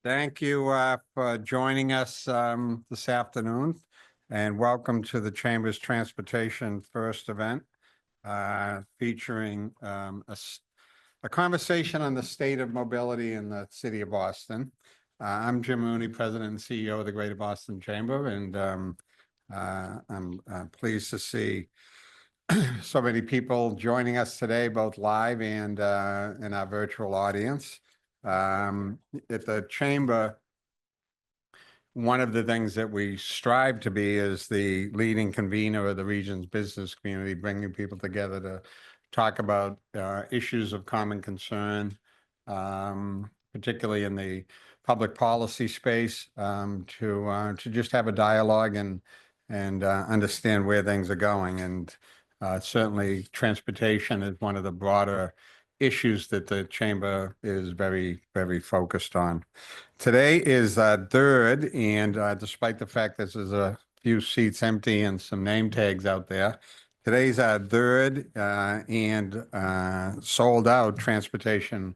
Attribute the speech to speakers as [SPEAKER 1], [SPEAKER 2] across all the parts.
[SPEAKER 1] Thank you for joining us this afternoon, and welcome to the Chamber's Transportation First event, featuring a conversation on the state of mobility in the city of Boston. I'm Jim Mooney, President and CEO of the Greater Boston Chamber, and I'm pleased to see so many people joining us today, both live and in our virtual audience. At the Chamber, one of the things that we strive to be is the leading convener of the region's business community, bringing people together to talk about issues of common concern, particularly in the public policy space, to just have a dialogue and understand where things are going. And certainly transportation is one of the broader issues that the Chamber is very, very focused on. Today is third, and despite the fact that there's a few seats empty and some name tags out there, today's our third and sold out Transportation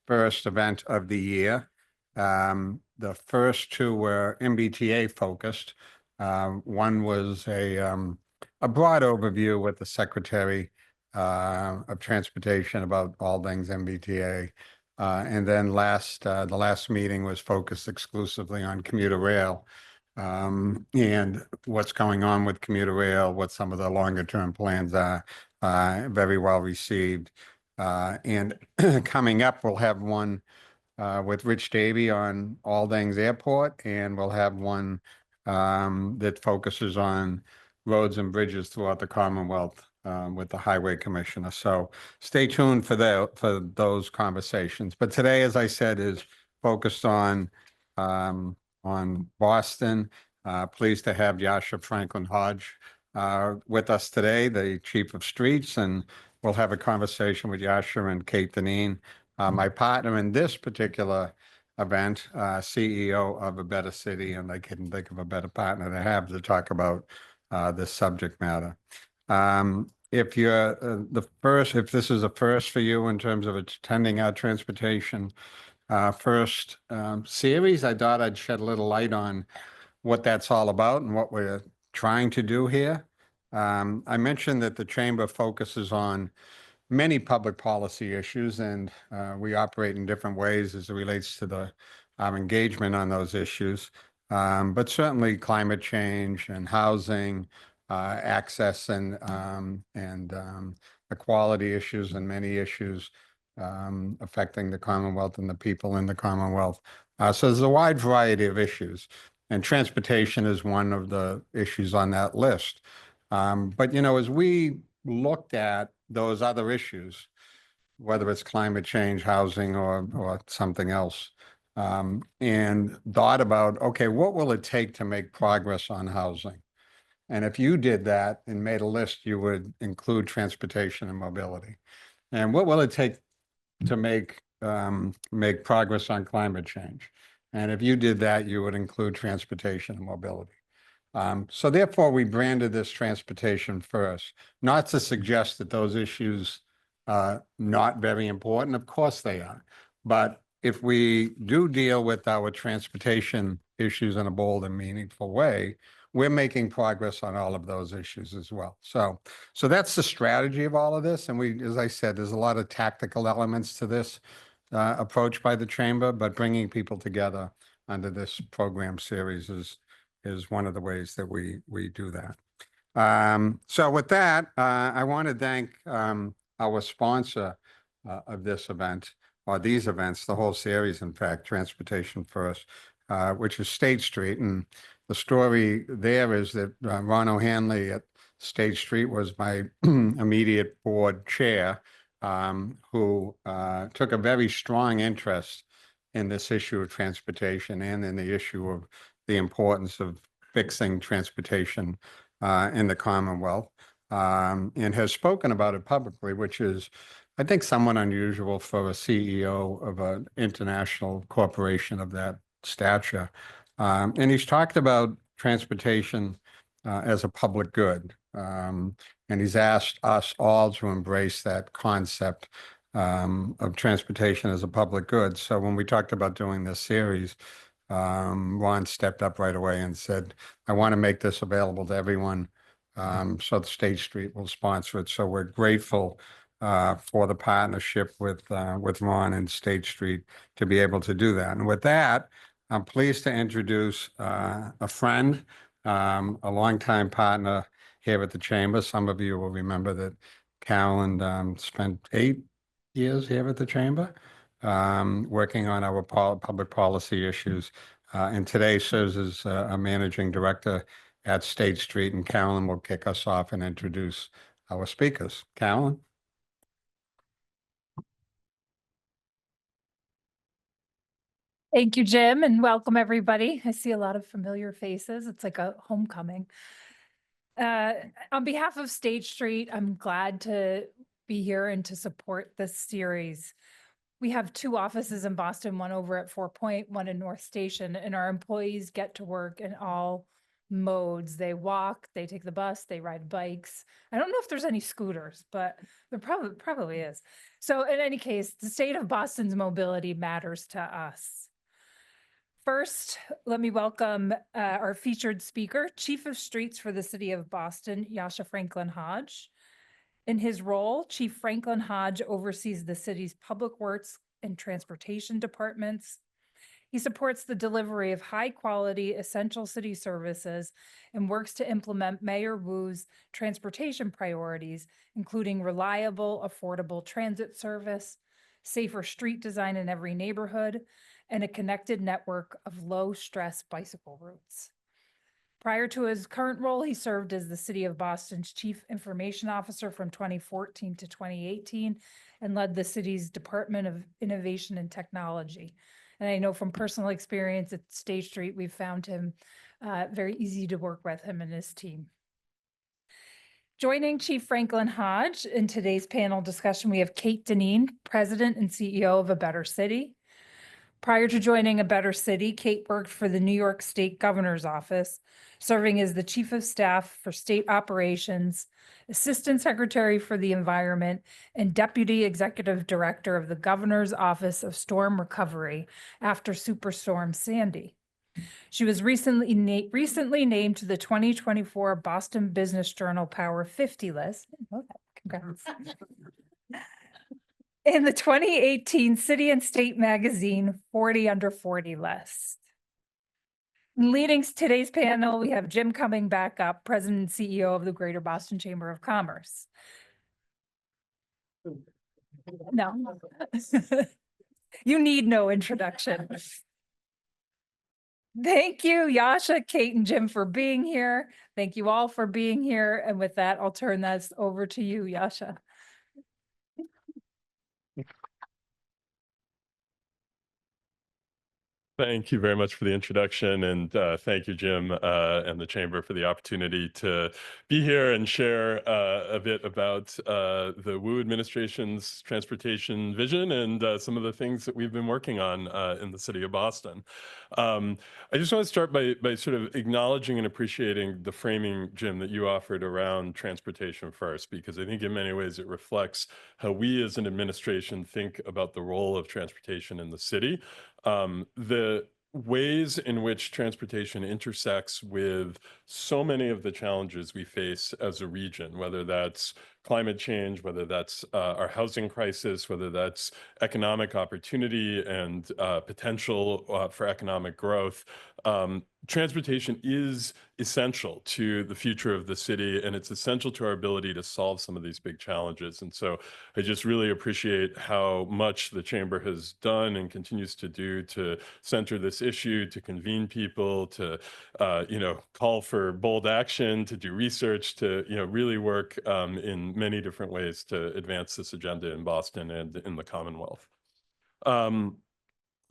[SPEAKER 1] First event of the year. The first two were MBTA focused. One was a broad overview with the Secretary of Transportation about all things MBTA. And then the last meeting was focused exclusively on commuter rail and what's going on with commuter rail, what some of the longer term plans are, very well received. And coming up, we'll have one with Rich Davey on all things airport, and we'll have one that focuses on roads and bridges throughout the Commonwealth with the Highway Commissioner. So stay tuned for those conversations. But today, as I said, is focused on Boston. Pleased to have Yasha Franklin Hodge with us today, the Chief of Streets, and we'll have a conversation with Yasha and Kate Deneen, my partner in this particular event, CEO of A Better City, and I couldn't think of a better partner to have to talk about this subject matter. If you're if this is a first for you in terms of attending our Transportation First series, I thought I'd shed a little light on what that's all about and what we're trying to do here. I mentioned that the Chamber focuses on many public policy issues, and we operate in different ways as it relates to our engagement on those issues. But certainly climate change and housing, access and equality issues, and many issues affecting the Commonwealth and the people in the Commonwealth. So there's a wide variety of issues, and transportation is one of the issues on that list. But, you know, as we looked at those other issues, whether it's climate change, housing, or something else, and thought about, okay, what will it take to make progress on housing? And if you did that and made a list, you would include transportation and mobility. And what will it take to make progress on climate change? And if you did that, you would include transportation and mobility. So therefore, we branded this Transportation First, not to suggest that those issues are not very important. Of course they are. But if we do deal with our transportation issues in a bold and meaningful way, we're making progress on all of those issues as well. So that's the strategy of all of this. And as I said, there's a lot of tactical elements to this approach by the Chamber, but bringing people together under this program series is one of the ways that we do that. So with that, I want to thank our sponsor of this event, or these events, the whole series, in fact, Transportation First, which is State Street. And the story there is that Ron O'Hanley at State Street was my immediate board chair, who took a very strong interest in this issue of transportation and in the issue of the importance of fixing transportation in the Commonwealth, and has spoken about it publicly, which is, I think, somewhat unusual for a CEO of an international corporation of that stature. And he's talked about transportation as a public good. And he's asked us all to embrace that concept of transportation as a public good. So when we talked about doing this series, Ron stepped up right away and said, I want to make this available to everyone. So the State Street will sponsor it. So we're grateful for the partnership with Ron and State Street to be able to do that. And with that, I'm pleased to introduce a friend, a longtime partner here at the Chamber. Some of you will remember that Carolyn spent 8 years here at the Chamber, working on our public policy issues, and today serves as a managing director at State Street. And Carolyn will kick us off and introduce our speakers. Carolyn?
[SPEAKER 2] Thank you, Jim, and welcome everybody. I see a lot of familiar faces. It's like a homecoming. On behalf of State Street, I'm glad to be here and to support this series. We have 2 offices in Boston, one over at 4 Point, one in North Station, and our employees get to work in all modes. They walk, they take the bus, they ride bikes. I don't know if there's any scooters, but there probably is. So in any case, the state of Boston's mobility matters to us. First, let me welcome our featured speaker, Chief of Streets for the City of Boston, Yasha Franklin Hodge. In his role, Chief Franklin Hodge oversees the city's public works and transportation departments. He supports the delivery of high-quality, essential city services and works to implement Mayor Wu's transportation priorities, including reliable, affordable transit service, safer street design in every neighborhood, and a connected network of low-stress bicycle routes. Prior to his current role, he served as the City of Boston's Chief Information Officer from 2014 to 2018 and led the city's Department of Innovation and Technology. And I know from personal experience at State Street, we've found him very easy to work with, him and his team. Joining Chief Franklin Hodge in today's panel discussion, we have Kate Dineen, President and CEO of A Better City. Prior to joining A Better City, Kate worked for the New York State Governor's Office, serving as the Chief of Staff for State Operations, Assistant Secretary for the Environment, and Deputy Executive Director of the Governor's Office of Storm Recovery after Superstorm Sandy. She was recently named to the 2024 Boston Business Journal Power 50 list. Oh, congrats. In the 2018 City and State Magazine 40 Under 40 list. Leading today's panel, we have Jim coming back up, President and CEO of the Greater Boston Chamber of Commerce. No, you need no introduction. Thank you, Yasha, Kate, and Jim for being here. Thank you all for being here. And with that, I'll turn this over to you, Yasha.
[SPEAKER 3] Thank you very much for the introduction, and thank you, Jim, and the Chamber for the opportunity to be here and share a bit about the Wu administration's transportation vision and some of the things that we've been working on in the city of Boston. I just want to start by sort of acknowledging and appreciating the framing, Jim, that you offered around transportation first, because I think in many ways it reflects how we as an administration think about the role of transportation in the city. The ways in which transportation intersects with so many of the challenges we face as a region, whether that's climate change, whether that's our housing crisis, whether that's economic opportunity and potential for economic growth. Transportation is essential to the future of the city, and it's essential to our ability to solve some of these big challenges. And so I just really appreciate how much the Chamber has done and continues to do to center this issue, to convene people, to call for bold action, to do research, to really work in many different ways to advance this agenda in Boston and in the Commonwealth.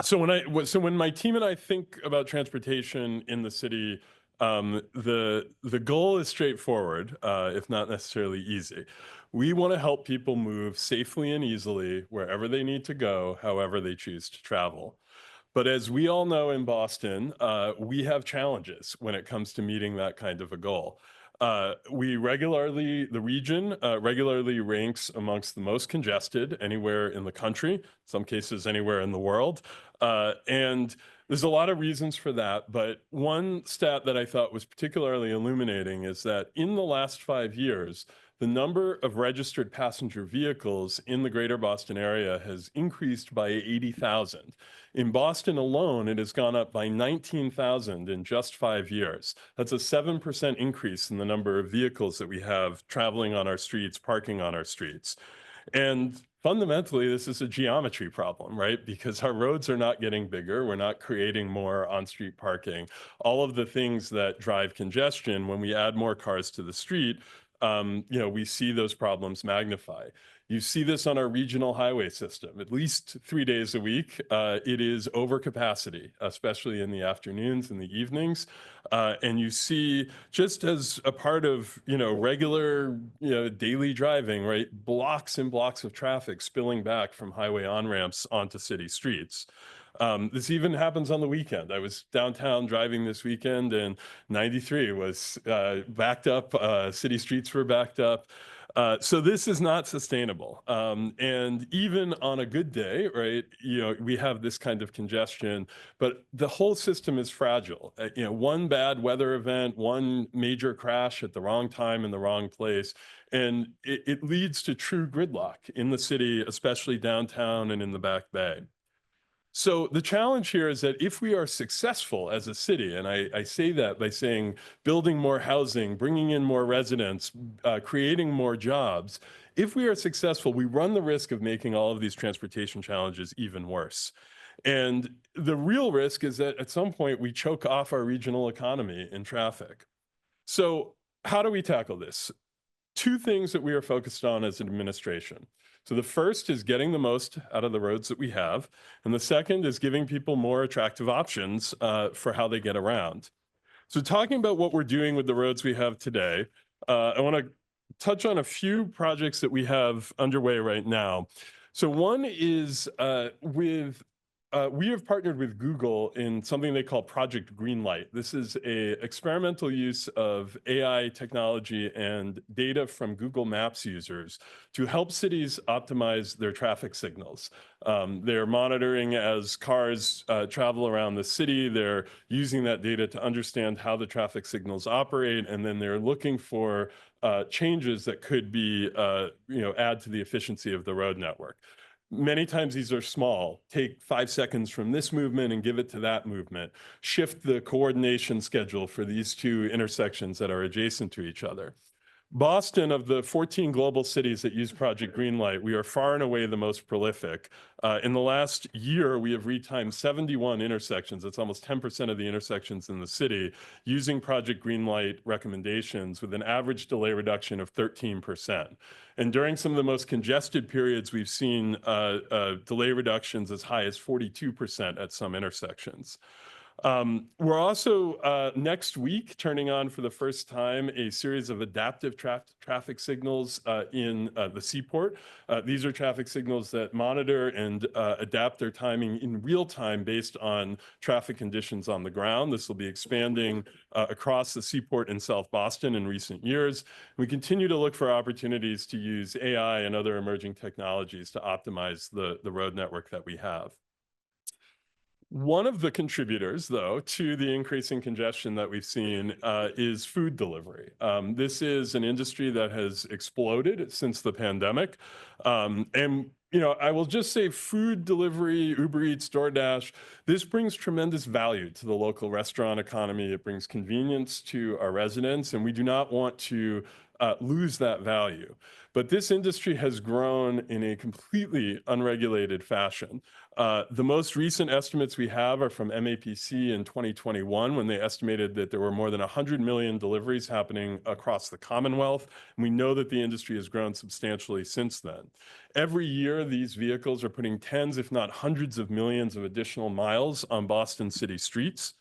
[SPEAKER 3] So when my team and I think about transportation in the city, the goal is straightforward, if not necessarily easy. We want to help people move safely and easily wherever they need to go, however they choose to travel. But as we all know in Boston, we have challenges when it comes to meeting that kind of a goal. The region regularly ranks amongst the most congested anywhere in the country, in some cases anywhere in the world. And there's a lot of reasons for that, but one stat that I thought was particularly illuminating is that in the last 5 years, the number of registered passenger vehicles in the greater Boston area has increased by 80,000. In Boston alone, it has gone up by 19,000 in just 5 years. That's a 7% increase in the number of vehicles that we have traveling on our streets, parking on our streets. And fundamentally, this is a geometry problem, right? Because our roads are not getting bigger. We're not creating more on-street parking. All of the things that drive congestion, when we add more cars to the street, we see those problems magnify. You see this on our regional highway system. At least 3 days a week, it is overcapacity, especially in the afternoons and the evenings. And you see, just as a part of regular daily driving, right, blocks and blocks of traffic spilling back from highway on-ramps onto city streets. This even happens on the weekend. I was downtown driving this weekend, and 93 was backed up. City streets were backed up. So this is not sustainable. And even on a good day, right, we have this kind of congestion, but the whole system is fragile. One bad weather event, one major crash at the wrong time in the wrong place, and it leads to true gridlock in the city, especially downtown and in the Back Bay. So the challenge here is that if we are successful as a city, and I say that by saying building more housing, bringing in more residents, creating more jobs, if we are successful, we run the risk of making all of these transportation challenges even worse. And the real risk is that at some point we choke off our regional economy in traffic. So how do we tackle this? 2 things that we are focused on as an administration. So the first is getting the most out of the roads that we have. And the second is giving people more attractive options for how they get around. So talking about what we're doing with the roads we have today, I want to touch on a few projects that we have underway right now. So one is we have partnered with Google in something they call Project Greenlight. This is an experimental use of AI technology and data from Google Maps users to help cities optimize their traffic signals. They're monitoring as cars travel around the city. They're using that data to understand how the traffic signals operate, and then they're looking for changes that could be, add to the efficiency of the road network. Many times these are small. Take 5 seconds from this movement and give it to that movement. Shift the coordination schedule for these 2 intersections that are adjacent to each other. Boston, of the 14 global cities that use Project Greenlight, we are far and away the most prolific. In the last year, we have retimed 71 intersections. That's almost 10% of the intersections in the city using Project Greenlight recommendations with an average delay reduction of 13%. And during some of the most congested periods, we've seen delay reductions as high as 42% at some intersections. We're also next week turning on for the first time a series of adaptive traffic signals in the Seaport. These are traffic signals that monitor and adapt their timing in real time based on traffic conditions on the ground. This will be expanding across the Seaport in South Boston in recent years. We continue to look for opportunities to use AI and other emerging technologies to optimize the road network that we have. One of the contributors, though, to the increasing congestion that we've seen is food delivery. This is an industry that has exploded since the pandemic. And I will just say food delivery, Uber Eats, DoorDash, this brings tremendous value to the local restaurant economy. It brings convenience to our residents, and we do not want to lose that value. But this industry has grown in a completely unregulated fashion. The most recent estimates we have are from MAPC in 2021, when they estimated that there were more than 100 million deliveries happening across the Commonwealth. And we know that the industry has grown substantially since then. Every year, these vehicles are putting tens, if not hundreds of millions of additional miles on Boston city streets.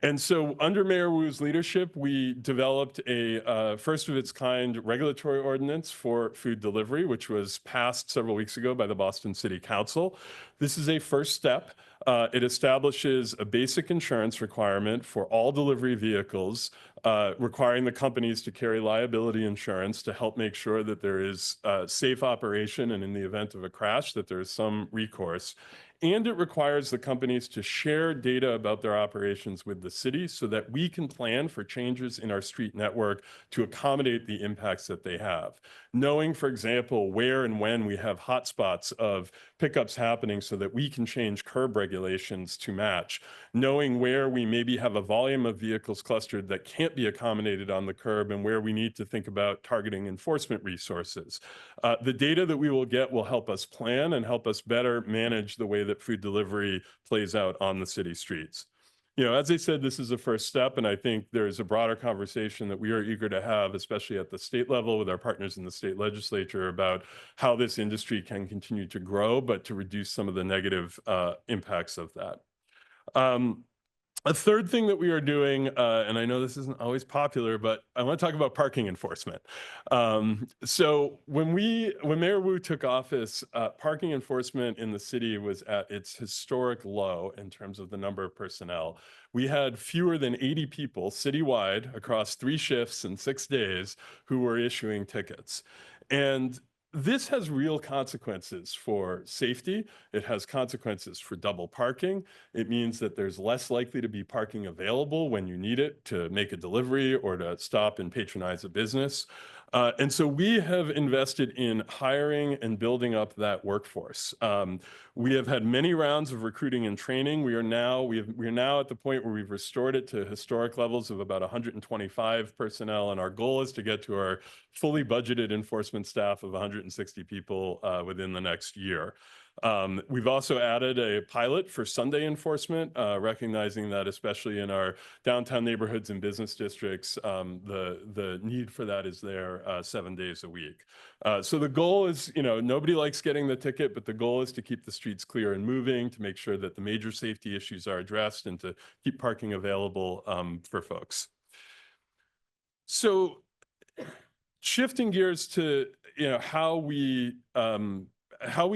[SPEAKER 3] And so under Mayor Wu's leadership, we developed a first of its kind regulatory ordinance for food delivery, which was passed several weeks ago by the Boston City Council. This is a first step. It establishes a basic insurance requirement for all delivery vehicles requiring the companies to carry liability insurance to help make sure that there is safe operation, and in the event of a crash, that there is some recourse. And it requires the companies to share data about their operations with the city so that we can plan for changes in our street network to accommodate the impacts that they have. Knowing, for example, where and when we have hotspots of pickups happening so that we can change curb regulations to match. Knowing where we maybe have a volume of vehicles clustered that can't be accommodated on the curb and where we need to think about targeting enforcement resources. The data that we will get will help us plan and help us better manage the way that food delivery plays out on the city streets. As I said, this is a first step, and I think there's a broader conversation that we are eager to have, especially at the state level with our partners in the state legislature, about how this industry can continue to grow, but to reduce some of the negative impacts of that. A third thing that we are doing, and I know this isn't always popular, but I want to talk about parking enforcement. So when Mayor Wu took office, parking enforcement in the city was at its historic low in terms of the number of personnel. We had fewer than 80 people citywide across 3 shifts and 6 days who were issuing tickets. And this has real consequences for safety. It has consequences for double parking. It means that there's less likely to be parking available when you need it to make a delivery or to stop and patronize a business. And so we have invested in hiring and building up that workforce. We have had many rounds of recruiting and training. We are now at the point where we've restored it to historic levels of about 125 personnel, and our goal is to get to our fully budgeted enforcement staff of 160 people within the next year. We've also added a pilot for Sunday enforcement, recognizing that especially in our downtown neighborhoods and business districts, the need for that is there 7 days a week. So the goal is, nobody likes getting the ticket, but the goal is to keep the streets clear and moving, to make sure that the major safety issues are addressed, and to keep parking available for folks. So shifting gears to how we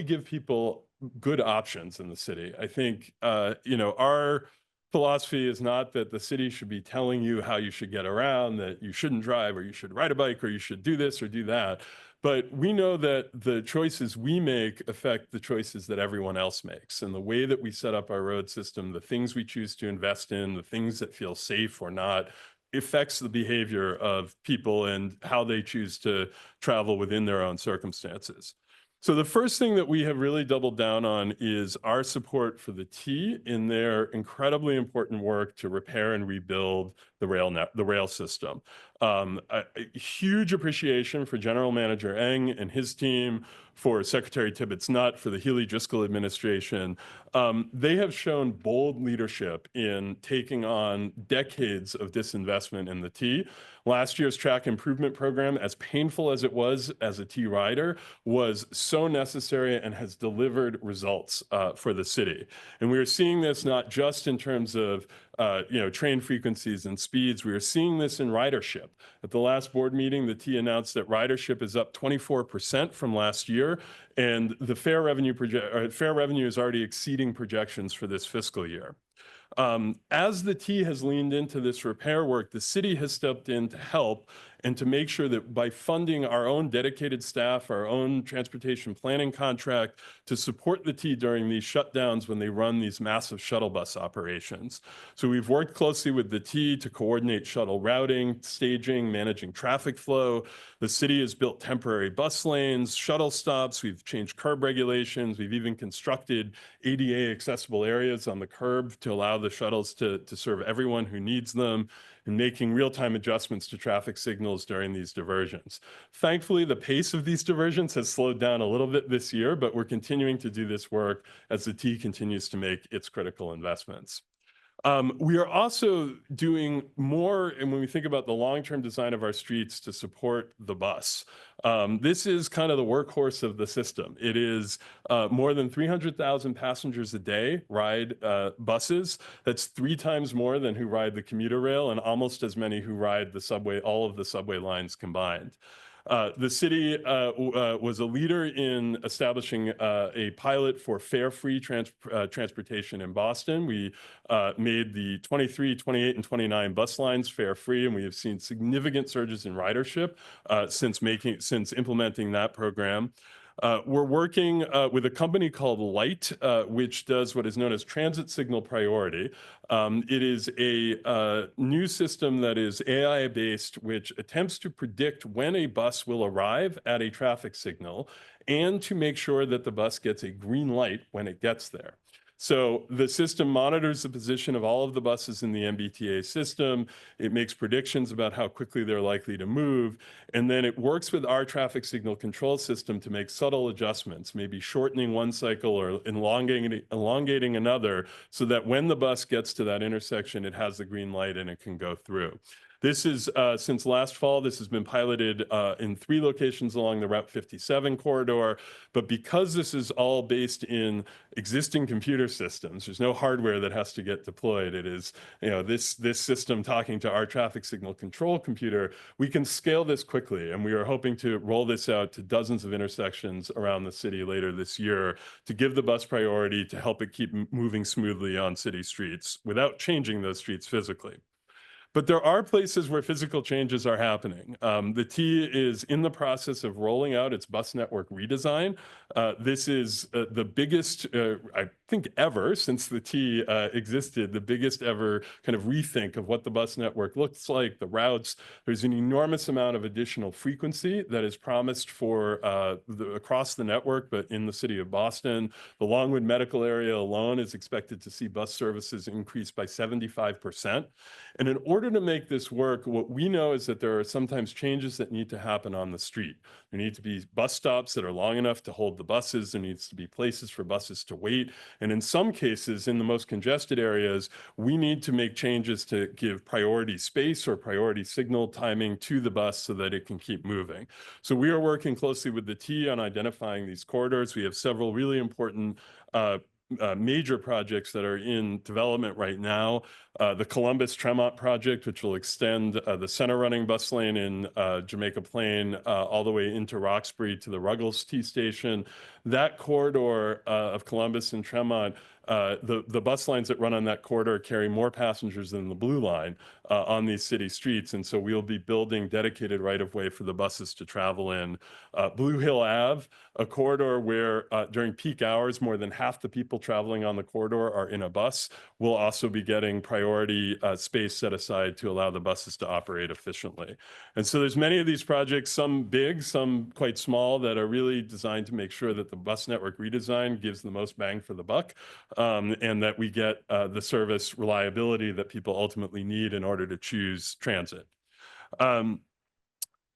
[SPEAKER 3] give people good options in the city. I think our philosophy is not that the city should be telling you how you should get around, that you shouldn't drive, or you should ride a bike, or you should do this or do that. But we know that the choices we make affect the choices that everyone else makes. And the way that we set up our road system, the things we choose to invest in, the things that feel safe or not, affects the behavior of people and how they choose to travel within their own circumstances. So the first thing that we have really doubled down on is our support for the T in their incredibly important work to repair and rebuild the rail system. A huge appreciation for General Manager Eng and his team, for Secretary Tibbetts-Nutt, for the Healy-Driscoll administration. They have shown bold leadership in taking on decades of disinvestment in the T. Last year's track improvement program, as painful as it was as a T rider, was so necessary and has delivered results for the city. And we are seeing this not just in terms of train frequencies and speeds. We are seeing this in ridership. At the last board meeting, the T announced that ridership is up 24% from last year, and the fare revenue is already exceeding projections for this fiscal year. As the T has leaned into this repair work, the city has stepped in to help and to make sure that by funding our own dedicated staff, our own transportation planning contract to support the T during these shutdowns when they run these massive shuttle bus operations. So we've worked closely with the T to coordinate shuttle routing, staging, managing traffic flow. The city has built temporary bus lanes, shuttle stops. We've changed curb regulations. We've even constructed ADA accessible areas on the curb to allow the shuttles to serve everyone who needs them, and making real-time adjustments to traffic signals during these diversions. Thankfully, the pace of these diversions has slowed down a little bit this year, but we're continuing to do this work as the T continues to make its critical investments. We are also doing more, and when we think about the long-term design of our streets, to support the bus. This is kind of the workhorse of the system. It is more than 300,000 passengers a day ride buses. That's 3 times more than who ride the commuter rail, and almost as many who ride the subway, all of the subway lines combined. The city was a leader in establishing a pilot for fare-free transportation in Boston. We made the 23, 28, and 29 bus lines fare-free, and we have seen significant surges in ridership since implementing that program. We're working with a company called Light, which does what is known as transit signal priority. It is a new system that is AI-based, which attempts to predict when a bus will arrive at a traffic signal and to make sure that the bus gets a green light when it gets there. So the system monitors the position of all of the buses in the MBTA system. It makes predictions about how quickly they're likely to move. And then it works with our traffic signal control system to make subtle adjustments, maybe shortening one cycle or elongating another, so that when the bus gets to that intersection, it has the green light and it can go through. This is, since last fall, this has been piloted in 3 locations along the Route 57 corridor. But because this is all based in existing computer systems, there's no hardware that has to get deployed. It is, this system talking to our traffic signal control computer, we can scale this quickly. And we are hoping to roll this out to dozens of intersections around the city later this year to give the bus priority to help it keep moving smoothly on city streets without changing those streets physically. But there are places where physical changes are happening. The T is in the process of rolling out its bus network redesign. This is the biggest, I think, ever since the T existed, the biggest ever kind of rethink of what the bus network looks like, the routes. There's an enormous amount of additional frequency that is promised for across the network, but in the city of Boston. The Longwood Medical Area alone is expected to see bus services increase by 75%. And in order to make this work, what we know is that there are sometimes changes that need to happen on the street. There need to be bus stops that are long enough to hold the buses. There needs to be places for buses to wait. And in some cases, in the most congested areas, we need to make changes to give priority space or priority signal timing to the bus so that it can keep moving. So we are working closely with the T on identifying these corridors. We have several really important major projects that are in development right now. The Columbus Tremont project, which will extend the center running bus lane in Jamaica Plain all the way into Roxbury to the Ruggles T station. That corridor of Columbus and Tremont, the bus lines that run on that corridor carry more passengers than the Blue Line on these city streets. And so we'll be building dedicated right-of-way for the buses to travel in. Blue Hill Ave, a corridor where during peak hours, more than half the people traveling on the corridor are in a bus, will also be getting priority space set aside to allow the buses to operate efficiently. And so there's many of these projects, some big, some quite small, that are really designed to make sure that the bus network redesign gives the most bang for the buck, and that we get the service reliability that people ultimately need in order to choose transit. The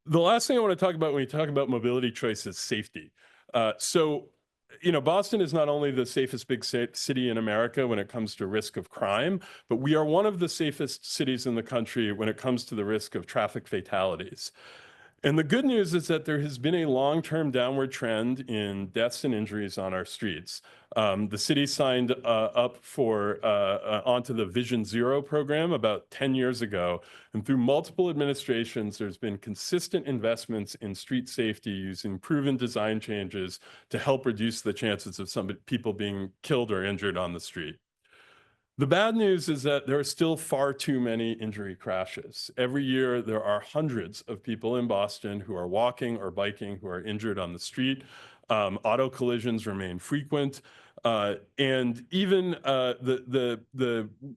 [SPEAKER 3] last thing I want to talk about when we talk about mobility choice is safety. Boston is not only the safest big city in America when it comes to risk of crime, but we are one of the safest cities in the country when it comes to the risk of traffic fatalities. And the good news is that there has been a long-term downward trend in deaths and injuries on our streets. The city signed up onto the Vision Zero program about 10 years ago. And through multiple administrations, there's been consistent investments in street safety using proven design changes to help reduce the chances of some people being killed or injured on the street. The bad news is that there are still far too many injury crashes. Every year, there are hundreds of people in Boston who are walking or biking who are injured on the street. Auto collisions remain frequent. And even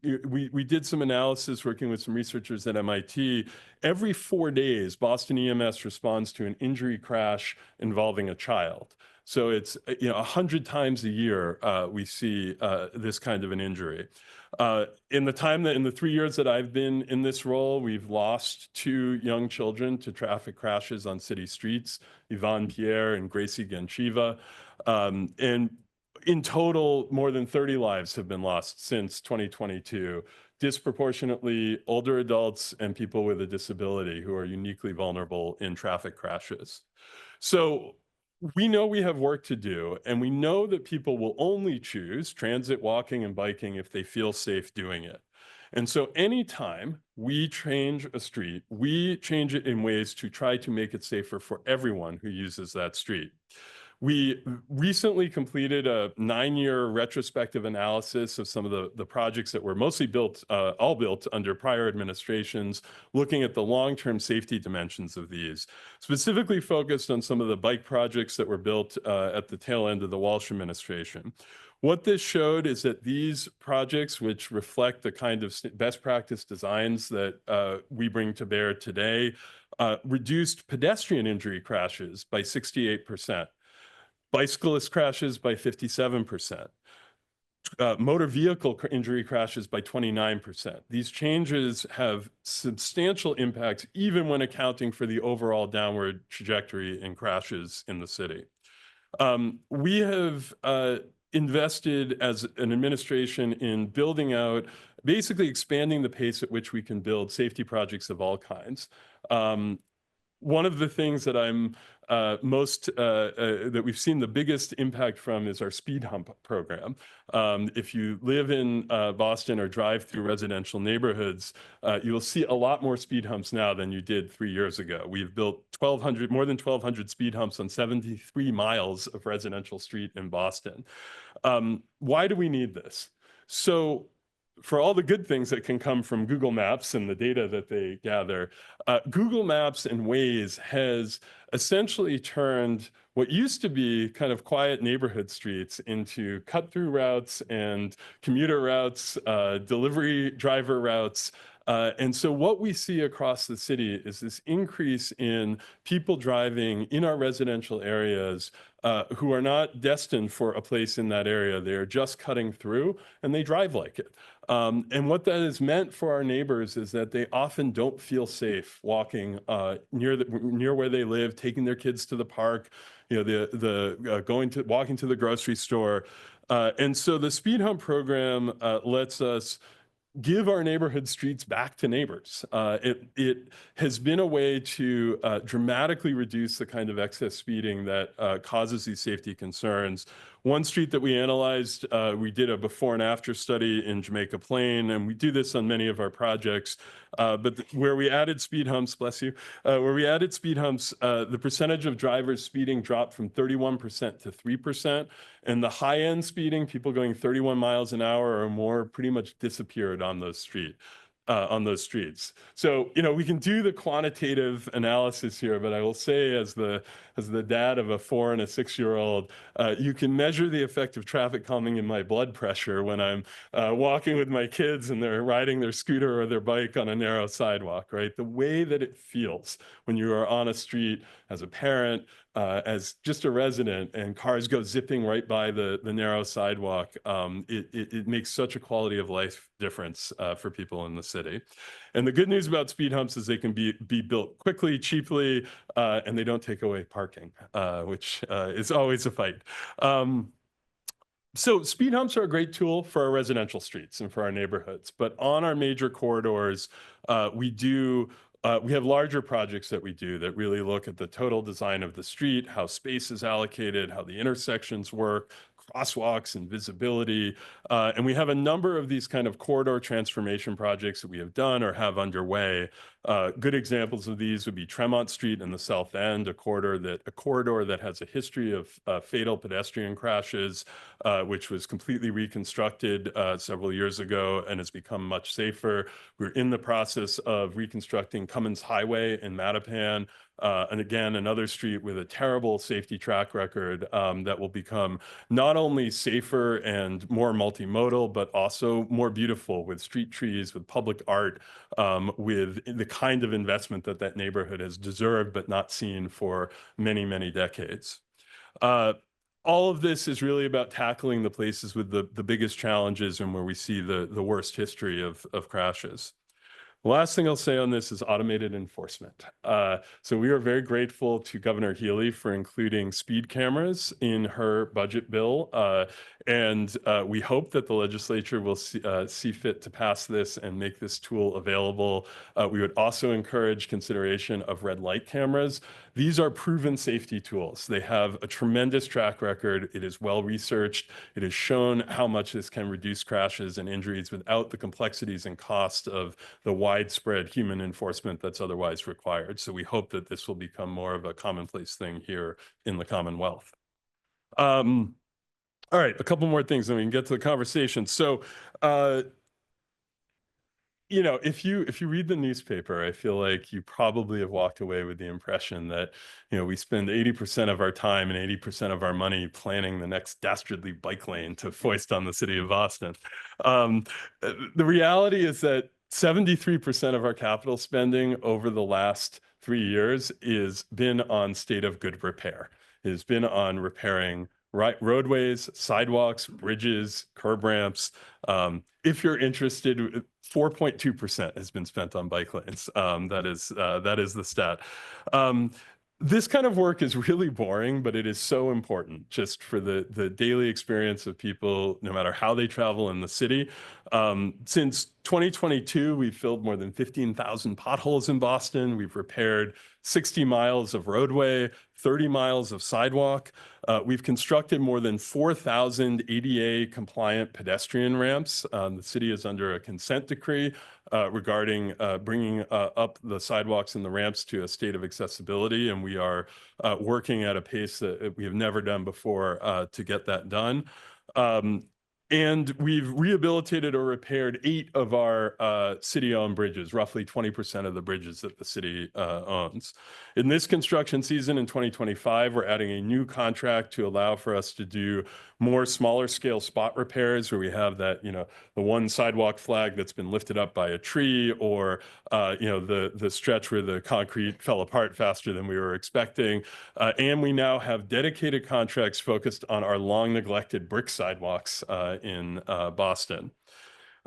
[SPEAKER 3] we did some analysis working with some researchers at MIT. Every 4 days, Boston EMS responds to an injury crash involving a child. So it's 100 times a year we see this kind of an injury. In the 3 years that I've been in this role, we've lost 2 young children to traffic crashes on city streets, Yvonne Pierre and Gracie Genchiva. And in total, more than 30 lives have been lost since 2022, disproportionately older adults and people with a disability who are uniquely vulnerable in traffic crashes. So we know we have work to do, and we know that people will only choose transit, walking, and biking if they feel safe doing it. And so anytime we change a street, we change it in ways to try to make it safer for everyone who uses that street. We recently completed a 9-year retrospective analysis of some of the projects that were mostly built, all built under prior administrations, looking at the long-term safety dimensions of these, specifically focused on some of the bike projects that were built at the tail end of the Walsh administration. What this showed is that these projects, which reflect the kind of best practice designs that we bring to bear today, reduced pedestrian injury crashes by 68%. Bicyclist crashes by 57%, motor vehicle injury crashes by 29%. These changes have substantial impacts, even when accounting for the overall downward trajectory in crashes in the city. We have invested as an administration in building out, basically expanding the pace at which we can build safety projects of all kinds. One of the things that I'm that we've seen the biggest impact from is our speed hump program. If you live in Boston or drive through residential neighborhoods, you will see a lot more speed humps now than you did 3 years ago. We've built more than 1,200 speed humps on 73 miles of residential street in Boston. Why do we need this? So for all the good things that can come from Google Maps and the data that they gather, Google Maps and Waze has essentially turned what used to be kind of quiet neighborhood streets into cut-through routes and commuter routes, delivery driver routes. And so what we see across the city is this increase in people driving in our residential areas who are not destined for a place in that area. They are just cutting through and they drive like it. And what that has meant for our neighbors is that they often don't feel safe walking near where they live, taking their kids to the park, you know, walking to the grocery store. And so the speed hump program lets us give our neighborhood streets back to neighbors. It has been a way to dramatically reduce the kind of excess speeding that causes these safety concerns. One street that we analyzed, we did a before and after study in Jamaica Plain, and we do this on many of our projects. But where we added speed humps, bless you, where we added speed humps, the percentage of drivers speeding dropped from 31% to 3%. And the high-end speeding, people going 31 miles an hour or more, pretty much disappeared on those streets. So, you know, we can do the quantitative analysis here, but I will say as the dad of a 4- and 6-year-old, you can measure the effect of traffic calming in my blood pressure when I'm walking with my kids and they're riding their scooter or their bike on a narrow sidewalk, right? The way that it feels when you are on a street as a parent, as just a resident, and cars go zipping right by the narrow sidewalk, it makes such a quality of life difference for people in the city. And the good news about speed humps is they can be built quickly, cheaply, and they don't take away parking, which is always a fight. So speed humps are a great tool for our residential streets and for our neighborhoods, but on our major corridors, we have larger projects that we do that really look at the total design of the street, how space is allocated, how the intersections work, crosswalks and visibility. And we have a number of these kind of corridor transformation projects that we have done or have underway. Good examples of these would be Tremont Street in the South End, a corridor that has a history of fatal pedestrian crashes, which was completely reconstructed several years ago and has become much safer. We're in the process of reconstructing Cummins Highway in Mattapan, and again, another street with a terrible safety track record that will become not only safer and more multimodal, but also more beautiful with street trees, with public art, with the kind of investment that neighborhood has deserved but not seen for many, many decades. All of this is really about tackling the places with the biggest challenges and where we see the worst history of crashes. The last thing I'll say on this is automated enforcement. So we are very grateful to Governor Healy for including speed cameras in her budget bill. And we hope that the legislature will see fit to pass this and make this tool available. We would also encourage consideration of red light cameras. These are proven safety tools. They have a tremendous track record. It is well researched. It has shown how much this can reduce crashes and injuries without the complexities and cost of the widespread human enforcement that's otherwise required. So we hope that this will become more of a commonplace thing here in the Commonwealth. All right, a couple more things, and we can get to the conversation. So, you know, if you read the newspaper, I feel like you probably have walked away with the impression that, you know, we spend 80% of our time and 80% of our money planning the next dastardly bike lane to foist on the city of Boston. The reality is that 73% of our capital spending over the last 3 years is been on state of good repair. It has been on repairing roadways, sidewalks, bridges, curb ramps. If you're interested, 4.2% has been spent on bike lanes. That is the stat. This kind of work is really boring, but it is so important just for the daily experience of people, no matter how they travel in the city. Since 2022, we've filled more than 15,000 potholes in Boston. We've repaired 60 miles of roadway, 30 miles of sidewalk. We've constructed more than 4,000 ADA compliant pedestrian ramps. The city is under a consent decree regarding bringing up the sidewalks and the ramps to a state of accessibility. And we are working at a pace that we have never done before to get that done. And we've rehabilitated or repaired 8 of our city-owned bridges, roughly 20% of the bridges that the city owns. In this construction season in 2025, we're adding a new contract to allow for us to do more smaller scale spot repairs where we have that, you know, the one sidewalk flag that's been lifted up by a tree, or, you know, the stretch where the concrete fell apart faster than we were expecting. And we now have dedicated contracts focused on our long neglected brick sidewalks in Boston.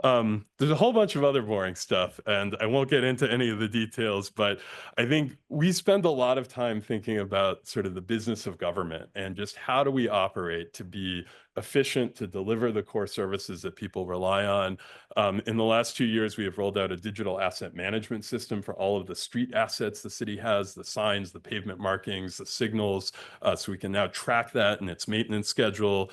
[SPEAKER 3] There's a whole bunch of other boring stuff, and I won't get into any of the details, but I think we spend a lot of time thinking about sort of the business of government and just how do we operate to be efficient, to deliver the core services that people rely on. In the last 2 years, we have rolled out a digital asset management system for all of the street assets the city has, the signs, the pavement markings, the signals, so we can now track that in its maintenance schedule.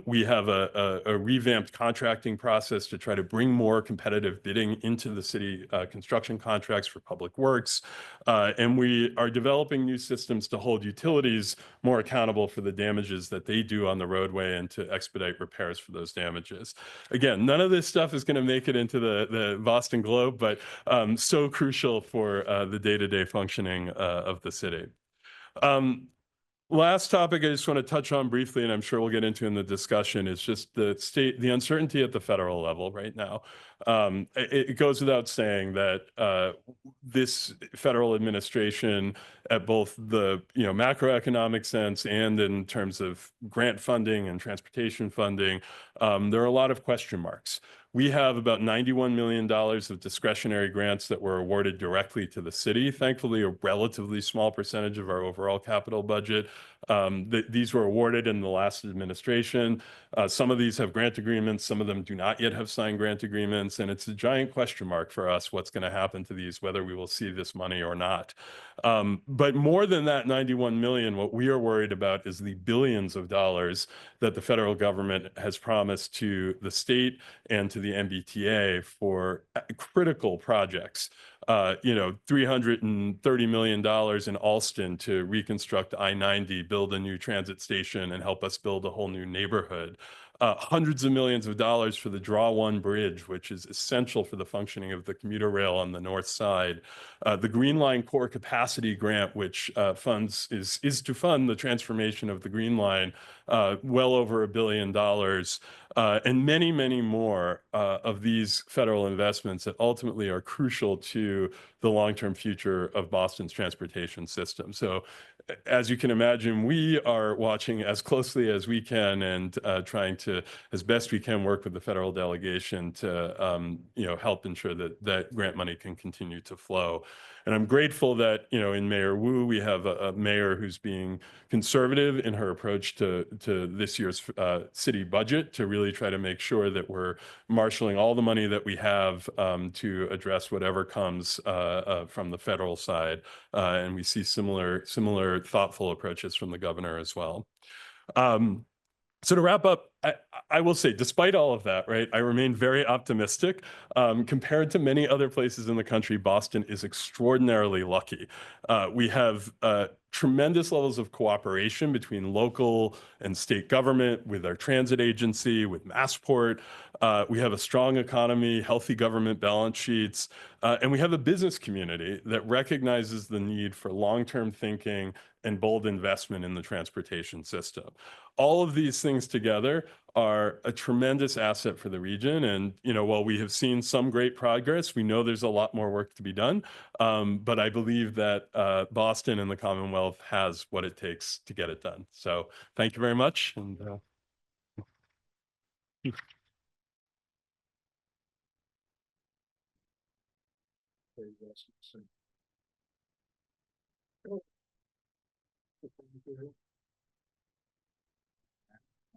[SPEAKER 3] We have a revamped contracting process to try to bring more competitive bidding into the city construction contracts for public works. And we are developing new systems to hold utilities more accountable for the damages that they do on the roadway and to expedite repairs for those damages. Again, none of this stuff is going to make it into the Boston Globe, but so crucial for the day-to-day functioning of the city. Last topic I just want to touch on briefly, and I'm sure we'll get into in the discussion, is just the uncertainty at the federal level right now. It goes without saying that this federal administration, at both the macroeconomic sense and in terms of grant funding and transportation funding, there are a lot of question marks. We have about $91 million of discretionary grants that were awarded directly to the city. Thankfully, a relatively small percentage of our overall capital budget. These were awarded in the last administration. Some of these have grant agreements. Some of them do not yet have signed grant agreements. And it's a giant question mark for us what's going to happen to these, whether we will see this money or not. But more than that 91 million, what we are worried about is the billions of dollars that the federal government has promised to the state and to the MBTA for critical projects. $330 million in Alston to reconstruct I-90, build a new transit station, and help us build a whole new neighborhood. Hundreds of millions of dollars for the Draw 1 Bridge, which is essential for the functioning of the commuter rail on the north side. The Green Line Core Capacity Grant, which is to fund the transformation of the Green Line, well over $1 billion. And many, many more of these federal investments that ultimately are crucial to the long-term future of Boston's transportation system. So as you can imagine, we are watching as closely as we can and trying to, as best we can, work with the federal delegation to help ensure that grant money can continue to flow. And I'm grateful that, you know, in Mayor Wu, we have a mayor who's being conservative in her approach to this year's city budget to really try to make sure that we're marshaling all the money that we have to address whatever comes from the federal side. And we see similar thoughtful approaches from the governor as well. So to wrap up, I will say, despite all of that, right, I remain very optimistic. Compared to many other places in the country, Boston is extraordinarily lucky. We have tremendous levels of cooperation between local and state government, with our transit agency, with Massport. We have a strong economy, healthy government balance sheets, and we have a business community that recognizes the need for long-term thinking and bold investment in the transportation system. All of these things together are a tremendous asset for the region. And, you know, while we have seen some great progress, we know there's a lot more work to be done. But I believe that Boston and the Commonwealth has what it takes to get it done. So thank you very much. And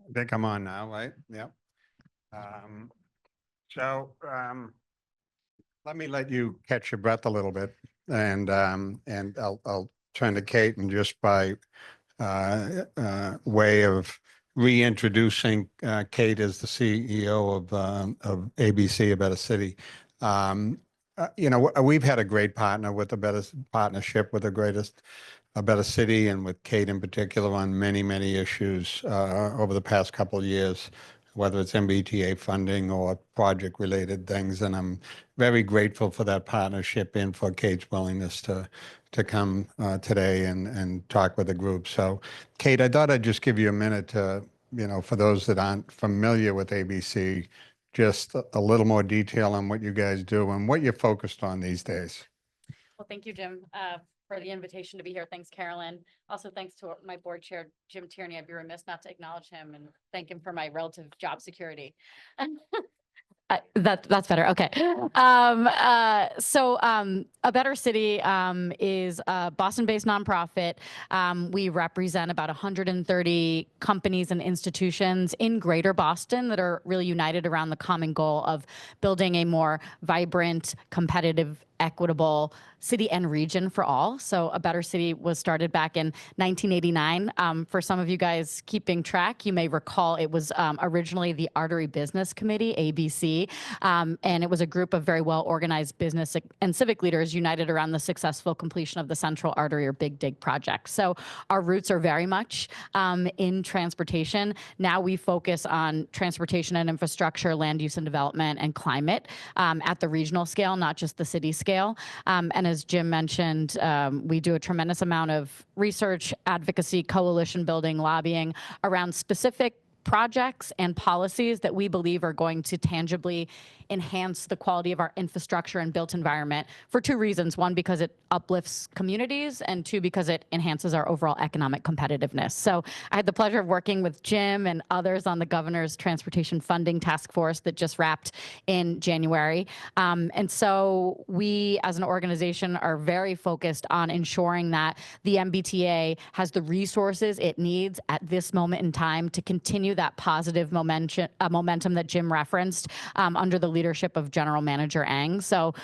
[SPEAKER 1] I think I'm on now, right? Yep. Let me let you catch your breath a little bit, and I'll turn to Kate, and just by way of reintroducing Kate as the CEO of ABC, A Better City. You know, we've had a great partnership with A Better City, and with Kate in particular, on many issues over the past couple of years, whether it's MBTA funding or project related things. And I'm very grateful for that partnership and for Kate's willingness to come today and talk with the group. So Kate, I thought I'd just give you a minute to, you know, for those that aren't familiar with ABC, just a little more detail on what you guys do and what you're focused on these days.
[SPEAKER 4] Well, thank you, Jim, for the invitation to be here. Thanks, Carolyn. Also, thanks to my board chair, Jim Tierney. I'd be remiss not to acknowledge him and thank him for my relative job security. That's better. Okay. A Better City is a Boston-based nonprofit. We represent about 130 companies and institutions in Greater Boston that are really united around the common goal of building a more vibrant, competitive, equitable city and region for all. So A Better City was started back in 1989. For some of you guys keeping track, you may recall it was originally the Artery Business Committee, ABC, and it was a group of very well organized business and civic leaders united around the successful completion of the Central Artery, or Big Dig project. So our roots are very much in transportation. Now we focus on transportation and infrastructure, land use and development, and climate at the regional scale, not just the city scale. And as Jim mentioned, we do a tremendous amount of research, advocacy, coalition building, lobbying around specific projects and policies that we believe are going to tangibly enhance the quality of our infrastructure and built environment for two reasons. One, because it uplifts communities, and two, because it enhances our overall economic competitiveness. So I had the pleasure of working with Jim and others on the governor's transportation funding task force that just wrapped in January. And so we as an organization are very focused on ensuring that the MBTA has the resources it needs at this moment in time to continue that positive momentum that Jim referenced under the leadership of General Manager Ang. So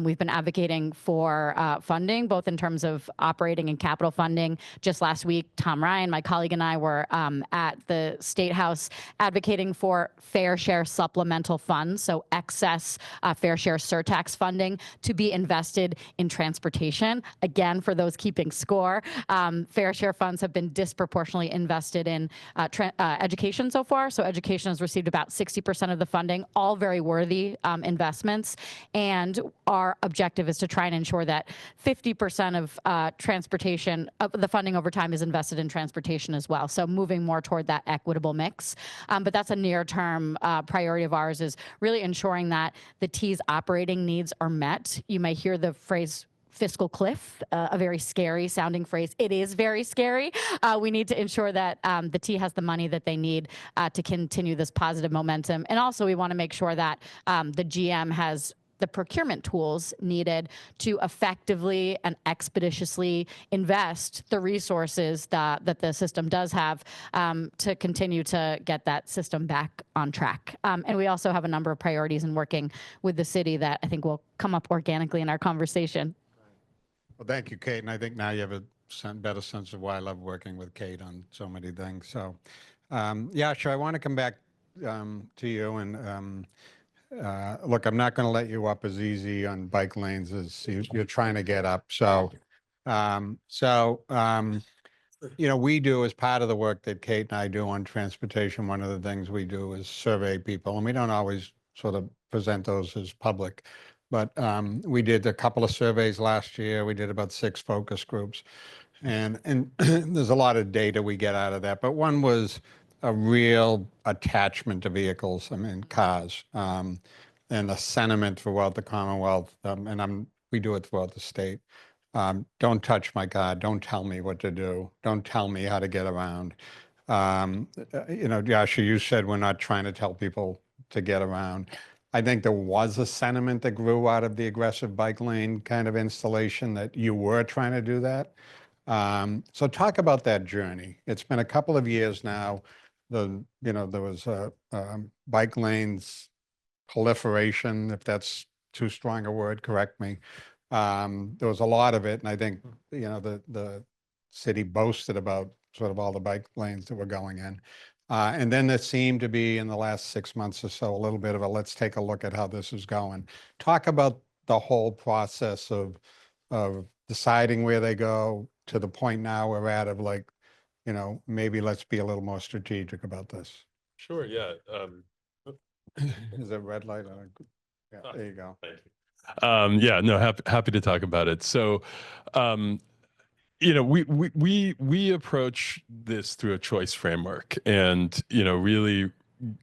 [SPEAKER 4] we've been advocating for funding, both in terms of operating and capital funding. Just last week, Tom Ryan, my colleague, and I were at the State House advocating for fair share supplemental funds, so excess fair share surtax funding to be invested in transportation. Again, for those keeping score, fair share funds have been disproportionately invested in education so far. So education has received about 60% of the funding, all very worthy investments. And our objective is to try and ensure that 50% of transportation, the funding over time, is invested in transportation as well. So moving more toward that equitable mix. But that's a near-term priority of ours, is really ensuring that the T's operating needs are met. You may hear the phrase fiscal cliff, a very scary sounding phrase. It is very scary. We need to ensure that the T has the money that they need to continue this positive momentum. And also we want to make sure that the GM has the procurement tools needed to effectively and expeditiously invest the resources that the system does have to continue to get that system back on track. And we also have a number of priorities in working with the city that I think will come up organically in our conversation.
[SPEAKER 1] Well, thank you, Kate. And I think now you have a better sense of why I love working with Kate on so many things. So, yeah, sure. I want to come back to you and look, I'm not going to let you up as easy on bike lanes as you're trying to get up. So, you know, we do as part of the work that Kate and I do on transportation. One of the things we do is survey people, and we don't always sort of present those as public. But we did a couple of surveys last year. We did about 6 focus groups, and there's a lot of data we get out of that. But one was a real attachment to vehicles, I mean, cars, and a sentiment throughout the Commonwealth, and we do it throughout the state. Don't touch my car. Don't tell me what to do. Don't tell me how to get around. You know, Joshua, you said we're not trying to tell people to get around. I think there was a sentiment that grew out of the aggressive bike lane kind of installation that you were trying to do that. So talk about that journey. It's been a couple of years now. You know, there was a bike lanes proliferation, if that's too strong a word, correct me. There was a lot of it, and I think, you know, the city boasted about sort of all the bike lanes that were going in. And then there seemed to be in the last 6 months or so a little bit of a let's take a look at how this is going. Talk about the whole process of deciding where they go to the point now we're at of like, you know, maybe let's be a little more strategic about this.
[SPEAKER 3] Sure, yeah.
[SPEAKER 1] Is it red light? Yeah, there you go.
[SPEAKER 3] Thank you. Yeah, no, happy to talk about it. So, you know, we approach this through a choice framework, and you know, really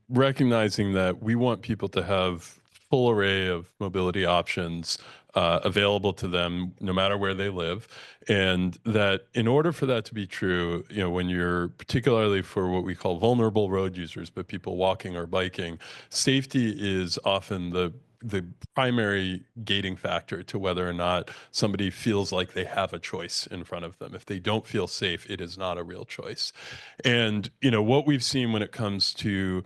[SPEAKER 3] recognizing that we want people to have full array of mobility options available to them no matter where they live, and that in order for that to be true, you know, when you're particularly for what we call vulnerable road users, but people walking or biking, safety is often the primary gating factor to whether or not somebody feels like they have a choice in front of them. If they don't feel safe, it is not a real choice. And you know what we've seen when it comes to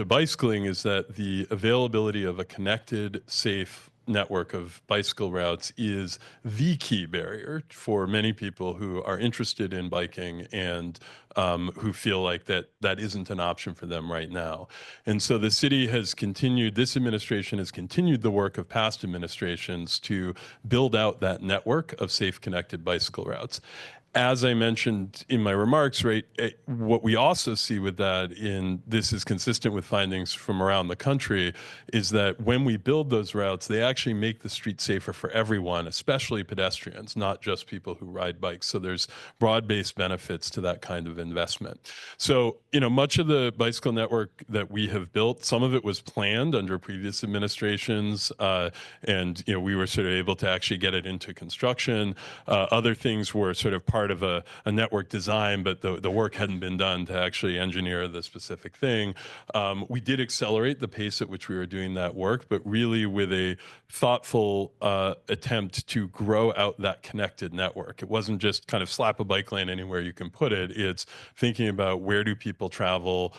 [SPEAKER 3] bicycling is that the availability of a connected, safe network of bicycle routes is the key barrier for many people who are interested in biking and who feel like that isn't an option for them right now. And so the city has continued, this administration has continued the work of past administrations to build out that network of safe connected bicycle routes. As I mentioned in my remarks, right, what we also see with that, this is consistent with findings from around the country, is that when we build those routes, they actually make the street safer for everyone, especially pedestrians, not just people who ride bikes. So there's broad-based benefits to that kind of investment. So, you know, much of the bicycle network that we have built, some of it was planned under previous administrations, and, you know, we were sort of able to actually get it into construction. Other things were sort of part of a network design, but the work hadn't been done to actually engineer the specific thing. We did accelerate the pace at which we were doing that work, but really with a thoughtful attempt to grow out that connected network. It wasn't just kind of slap a bike lane anywhere you can put it. It's thinking about where do people travel,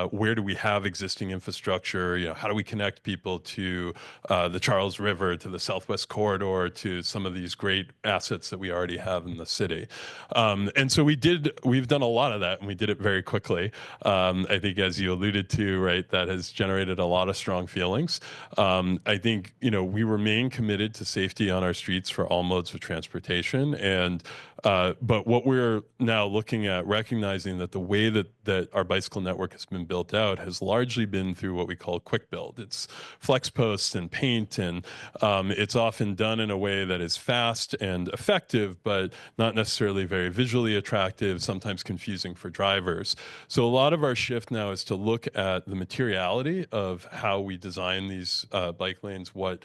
[SPEAKER 3] where do we have existing infrastructure, you know, how do we connect people to the Charles River, to the Southwest Corridor, to some of these great assets that we already have in the city. And so we've done a lot of that, and we did it very quickly. I think, as you alluded to, right, that has generated a lot of strong feelings. I think, you know, we remain committed to safety on our streets for all modes of transportation. And but what we're now looking at, recognizing that the way that our bicycle network has been built out has largely been through what we call quick build. It's flex posts and paint, and it's often done in a way that is fast and effective, but not necessarily very visually attractive, sometimes confusing for drivers. So a lot of our shift now is to look at the materiality of how we design these bike lanes, what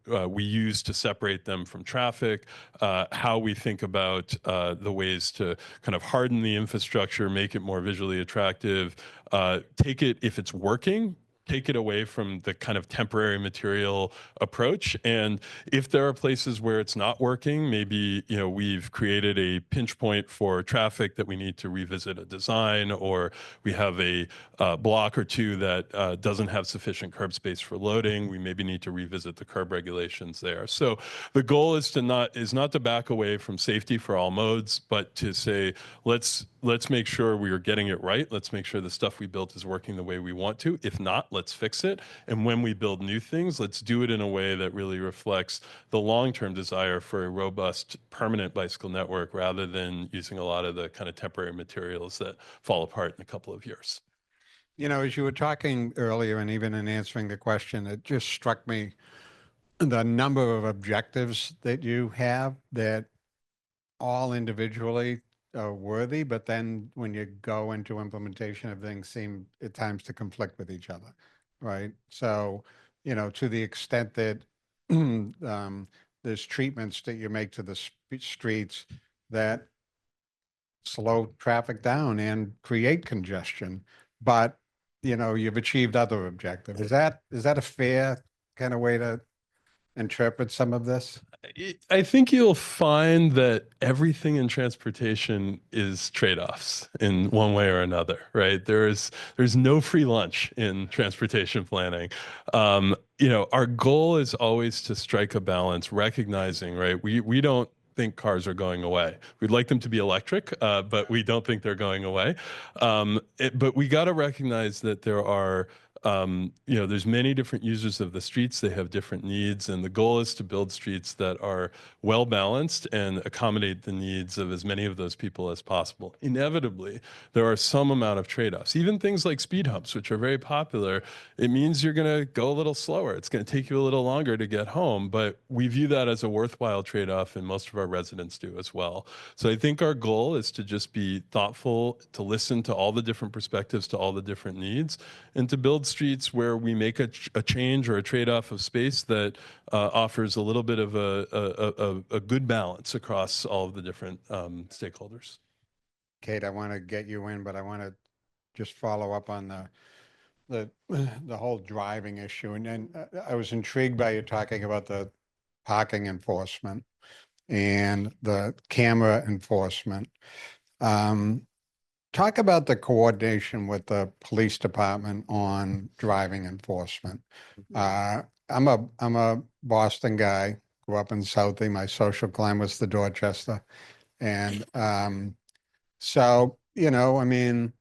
[SPEAKER 3] we use to separate them from traffic, how we think about the ways to kind of harden the infrastructure, make it more visually attractive, take it, if it's working, take it away from the kind of temporary material approach. And if there are places where it's not working, maybe, you know, we've created a pinch point for traffic that we need to revisit a design, or we have a block or two that doesn't have sufficient curb space for loading. We maybe need to revisit the curb regulations there. So the goal is not to back away from safety for all modes, but to say, let's make sure we are getting it right. Let's make sure the stuff we built is working the way we want to. If not, let's fix it. And when we build new things, let's do it in a way that really reflects the long-term desire for a robust, permanent bicycle network, rather than using a lot of the kind of temporary materials that fall apart in a couple of years.
[SPEAKER 1] You know, as you were talking earlier and even in answering the question, it just struck me the number of objectives that you have that all individually are worthy, but then when you go into implementation of things seem at times to conflict with each other, right? So, you know, to the extent that there's treatments that you make to the streets that slow traffic down and create congestion, but you know, you've achieved other objectives. Is that a fair kind of way to interpret some of this?
[SPEAKER 3] I think you'll find that everything in transportation is trade-offs in one way or another, right? There's no free lunch in transportation planning. You know, our goal is always to strike a balance, recognizing, right? We don't think cars are going away. We'd like them to be electric, but we don't think they're going away. But we got to recognize that there are you know, there's many different users of the streets. They have different needs, and the goal is to build streets that are well balanced and accommodate the needs of as many of those people as possible. Inevitably, there are some amount of trade-offs. Even things like speed humps, which are very popular, it means you're going to go a little slower. It's going to take you a little longer to get home, but we view that as a worthwhile trade-off, and most of our residents do as well. So I think our goal is to just be thoughtful, to listen to all the different perspectives, to all the different needs, and to build streets where we make a change or a trade-off of space that offers a little bit of a good balance across all of the different stakeholders.
[SPEAKER 1] Kate, I want to get you in, but I want to just follow up on the whole driving issue. And then I was intrigued by you talking about the parking enforcement and the camera enforcement. Talk about the coordination with the police department on driving enforcement. I'm a Boston guy, grew up in Southie. My social climb was the Dorchester. And so, you know, I mean,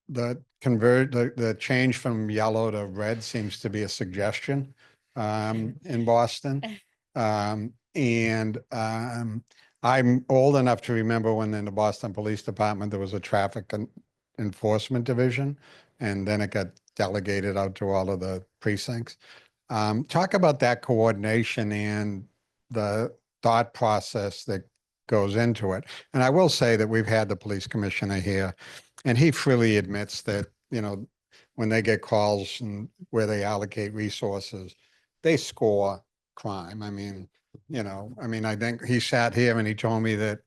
[SPEAKER 1] the change from yellow to red seems to be a suggestion in Boston. I'm old enough to remember when in the Boston Police Department, there was a traffic enforcement division, and then it got delegated out to all of the precincts. Talk about that coordination and the thought process that goes into it. And I will say that we've had the police commissioner here, and he freely admits that, you know, when they get calls and where they allocate resources, they score crime. I mean, you know, I mean, I think he sat here and he told me that,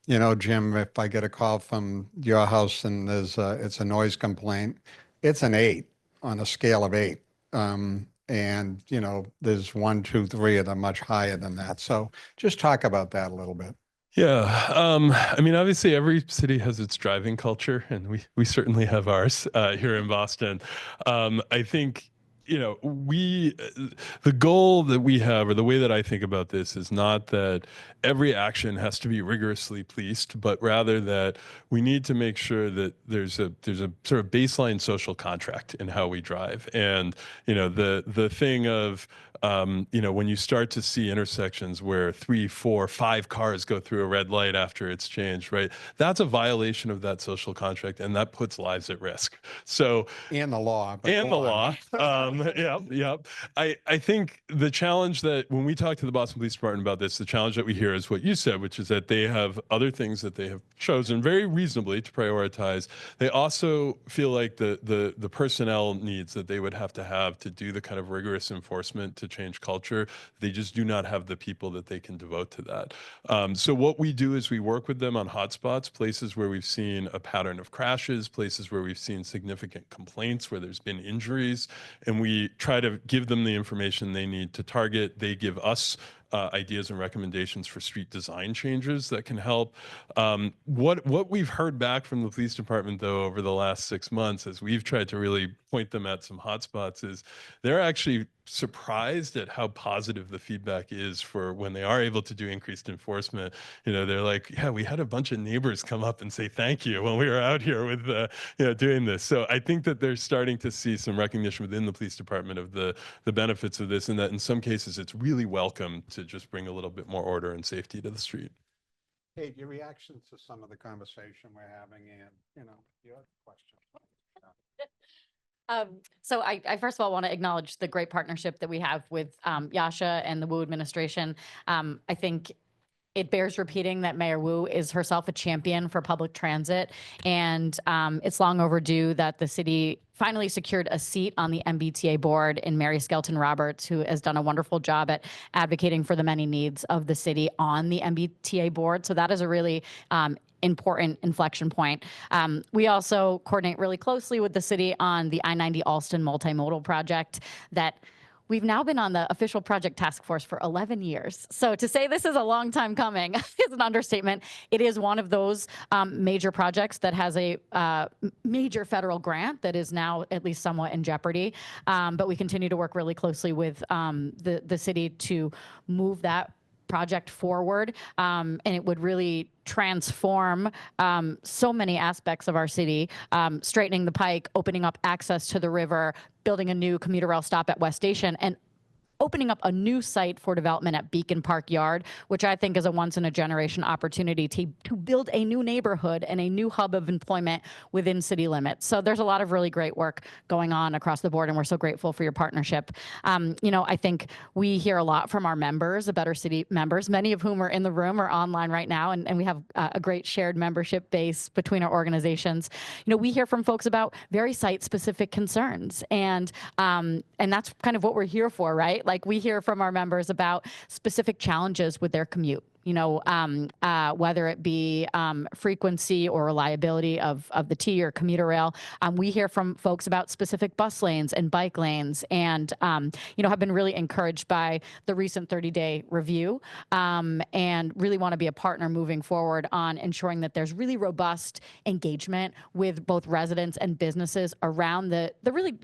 [SPEAKER 1] you know, Jim, if I get a call from your house and there's it's a noise complaint, it's an 8 on a scale of 8. And, you know, there's 1, 2, 3 of them much higher than that. So just talk about that a little bit.
[SPEAKER 3] Yeah, I mean, obviously every city has its driving culture, and we certainly have ours here in Boston. I think, you know, the goal that we have, or the way that I think about this, is not that every action has to be rigorously policed, but rather that we need to make sure that there's a sort of baseline social contract in how we drive. And, you know, the thing of, you know, when you start to see intersections where 3, 4, 5 cars go through a red light after it's changed, right? That's a violation of that social contract, and that puts lives at risk. So,
[SPEAKER 1] And the law.
[SPEAKER 3] and the law. Yep. I think the challenge that when we talk to the Boston Police Department about this, the challenge that we hear is what you said, which is that they have other things that they have chosen very reasonably to prioritize. They also feel like the personnel needs that they would have to do the kind of rigorous enforcement to change culture, they just do not have the people that they can devote to that. So what we do is we work with them on hotspots, places where we've seen a pattern of crashes, places where we've seen significant complaints, where there's been injuries, and we try to give them the information they need to target. They give us ideas and recommendations for street design changes that can help. What we've heard back from the police department, though, over the last 6 months, as we've tried to really point them at some hotspots, is they're actually surprised at how positive the feedback is for when they are able to do increased enforcement. You know, they're like, yeah, we had a bunch of neighbors come up and say thank you when we were out here with, doing this. So I think that they're starting to see some recognition within the police department of the benefits of this, and that in some cases it's really welcome to just bring a little bit more order and safety to the street.
[SPEAKER 1] Kate, your reaction to some of the conversation we're having and, your question.
[SPEAKER 4] So I first of all want to acknowledge the great partnership that we have with Yasha and the Wu administration. I think it bears repeating that Mayor Wu is herself a champion for public transit, and it's long overdue that the city finally secured a seat on the MBTA board in Mary Skelton Roberts, who has done a wonderful job at advocating for the many needs of the city on the MBTA board. So that is a really important inflection point. We also coordinate really closely with the city on the I-90 Alston multimodal project that we've now been on the official project task force for 11 years. So to say this is a long time coming is an understatement. It is one of those major projects that has a major federal grant that is now at least somewhat in jeopardy. But we continue to work really closely with the city to move that project forward, and it would really transform so many aspects of our city, straightening the pike, opening up access to the river, building a new commuter rail stop at West Station, and opening up a new site for development at Beacon Park Yard, which I think is a once-in-a-generation opportunity to build a new neighborhood and a new hub of employment within city limits. So there's a lot of really great work going on across the board, and we're so grateful for your partnership. I think we hear a lot from our members, the Better City members, many of whom are in the room or online right now, and we have a great shared membership base between our organizations. We hear from folks about very site-specific concerns, and that's kind of what we're here for, right? Like, we hear from our members about specific challenges with their commute, whether it be frequency or reliability of the T or commuter rail. We hear from folks about specific bus lanes and bike lanes, and have been really encouraged by the recent 30-day review, and really want to be a partner moving forward on ensuring that there's really robust engagement with both residents and businesses around the really,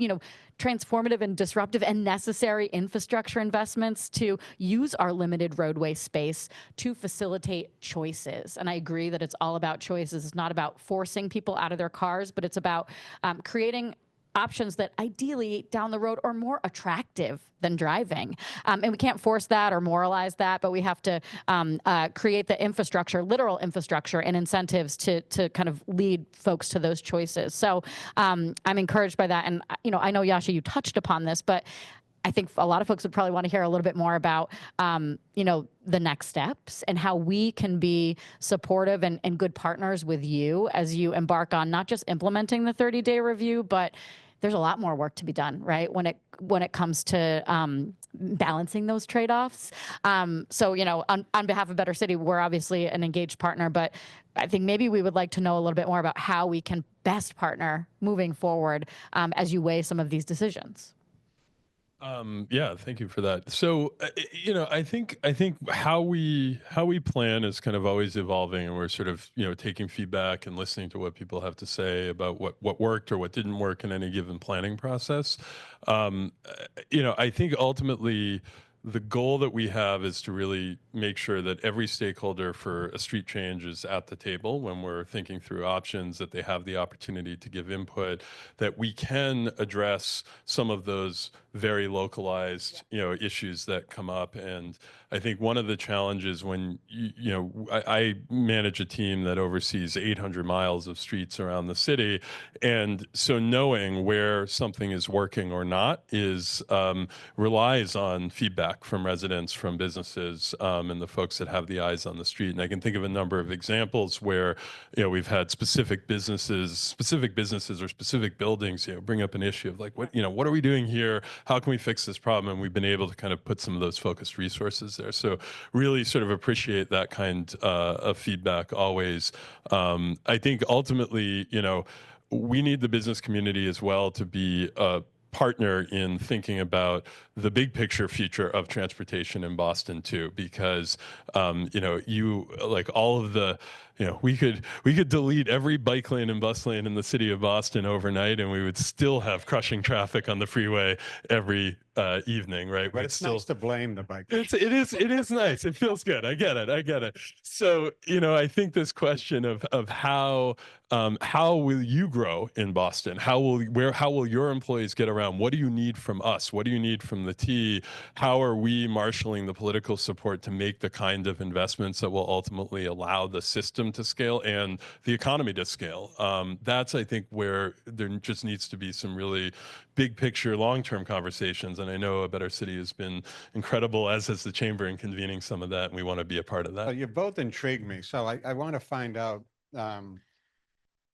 [SPEAKER 4] transformative and disruptive and necessary infrastructure investments to use our limited roadway space to facilitate choices. And I agree that it's all about choices. It's not about forcing people out of their cars, but it's about creating options that ideally down the road are more attractive than driving. And we can't force that or moralize that, but we have to create the infrastructure, literal infrastructure and incentives to kind of lead folks to those choices. So I'm encouraged by that. And, I know, Yasha, you touched upon this, but I think a lot of folks would probably want to hear a little bit more about, the next steps and how we can be supportive and good partners with you as you embark on not just implementing the 30-day review, but there's a lot more work to be done, right? When it comes to balancing those trade-offs. So, on behalf of Better City, we're obviously an engaged partner, but I think maybe we would like to know a little bit more about how we can best partner moving forward as you weigh some of these decisions.
[SPEAKER 3] Yeah, thank you for that. So, I think how we plan is kind of always evolving, and we're sort of, taking feedback and listening to what people have to say about what worked or what didn't work in any given planning process. I think ultimately the goal that we have is to really make sure that every stakeholder for a street change is at the table when we're thinking through options, that they have the opportunity to give input, that we can address some of those very localized, issues that come up. And I think one of the challenges when, I manage a team that oversees 800 miles of streets around the city. And so knowing where something is working or not is relies on feedback from residents, from businesses, and the folks that have the eyes on the street. And I can think of a number of examples where, we've had specific businesses or specific buildings, bring up an issue of like, what are we doing here? How can we fix this problem? And we've been able to kind of put some of those focused resources there. So really sort of appreciate that kind of feedback always. I think ultimately, we need the business community as well to be a partner in thinking about the big picture future of transportation in Boston too, because you like all of the, we could delete every bike lane and bus lane in the city of Boston overnight, and we would still have crushing traffic on the freeway every evening, right?
[SPEAKER 1] But it's nice to blame the bike.
[SPEAKER 3] It is nice. It feels good. I get it. So, I think this question of how will you grow in Boston? How will your employees get around? What do you need from us? What do you need from the T? How are we marshaling the political support to make the kind of investments that will ultimately allow the system to scale and the economy to scale? That's, I think, where there just needs to be some really big picture, long-term conversations. And I know A Better City has been incredible, as has the chamber, in convening some of that. And we want to be a part of that.
[SPEAKER 1] Well, you both intrigued me. So I want to find out.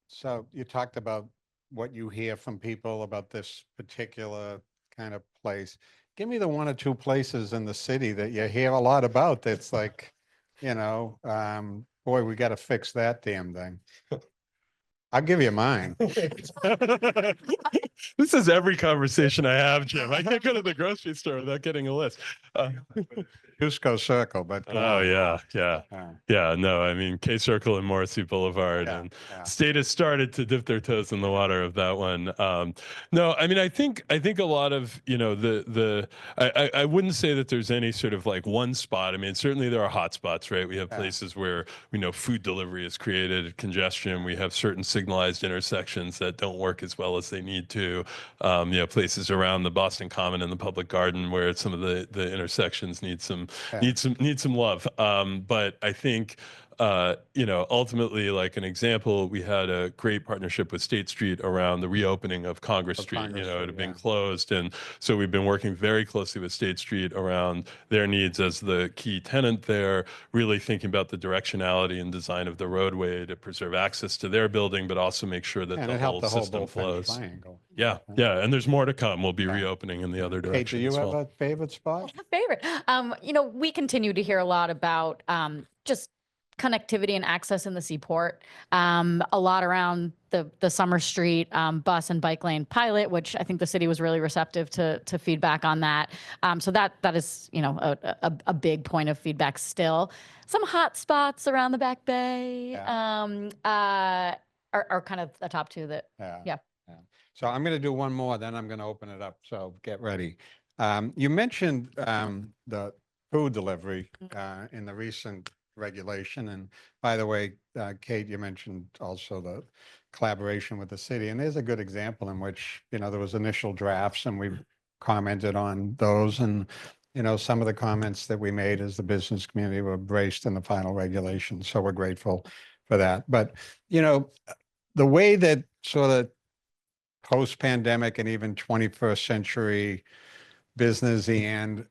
[SPEAKER 1] So you talked about what you hear from people about this particular kind of place. Give me the one or two places in the city that you hear a lot about. That's like, boy, we got to fix that damn thing. I'll give you mine.
[SPEAKER 3] This is every conversation I have, Jim. I can't go to the grocery store without getting a list.
[SPEAKER 1] Cusco Circle, but go
[SPEAKER 3] Oh,
[SPEAKER 1] on.
[SPEAKER 3] yeah. Yeah, no, I mean, K Circle and Morrissey Boulevard,
[SPEAKER 1] Yeah,
[SPEAKER 3] and
[SPEAKER 1] yeah.
[SPEAKER 3] state has started to dip their toes in the water of that one. No, I mean, I think a lot of, I wouldn't say that there's any sort of like one spot. I mean, certainly there are hot spots, right? We have
[SPEAKER 1] Yeah.
[SPEAKER 3] places where we know food delivery has created congestion. We have certain signalized intersections that don't work as well as they need to. Places around the Boston Common and the Public Garden where some of the intersections need some love. But I think ultimately, like an example, we had a great partnership with State Street around the reopening of Congress Street.
[SPEAKER 1] Congress
[SPEAKER 3] It
[SPEAKER 1] Street,
[SPEAKER 3] had been
[SPEAKER 1] yeah.
[SPEAKER 3] closed, and so we've been working very closely with State Street around their needs as the key tenant there, really thinking about the directionality and design of the roadway to preserve access to their building, but also make sure that
[SPEAKER 1] And
[SPEAKER 3] the
[SPEAKER 1] it
[SPEAKER 3] whole
[SPEAKER 1] helped the whole
[SPEAKER 3] system
[SPEAKER 1] Bullpen
[SPEAKER 3] flows.
[SPEAKER 1] Triangle.
[SPEAKER 3] Yeah, and there's more to come. We'll be
[SPEAKER 1] Yeah.
[SPEAKER 3] reopening in the other
[SPEAKER 1] Kate,
[SPEAKER 3] direction
[SPEAKER 1] do you
[SPEAKER 3] as
[SPEAKER 1] have
[SPEAKER 3] well.
[SPEAKER 1] a favorite spot?
[SPEAKER 4] Favorite. We continue to hear a lot about just connectivity and access in the Seaport. A lot around the Summer Street bus and bike lane pilot, which I think the city was really receptive to feedback on that. So that is a big point of feedback still. Some hot spots around the Back Bay are kind of the top two that yeah.
[SPEAKER 1] So I'm going to do one more, then I'm going to open it up. So get ready. You mentioned the food delivery in the recent regulation. And by the way, Kate, you mentioned also the collaboration with the city. And there's a good example in which, there was initial drafts and we've commented on those. And, some of the comments that we made as the business community were embraced in the final regulation. So we're grateful for that. But, the way that sort of post-pandemic and even 21st century business and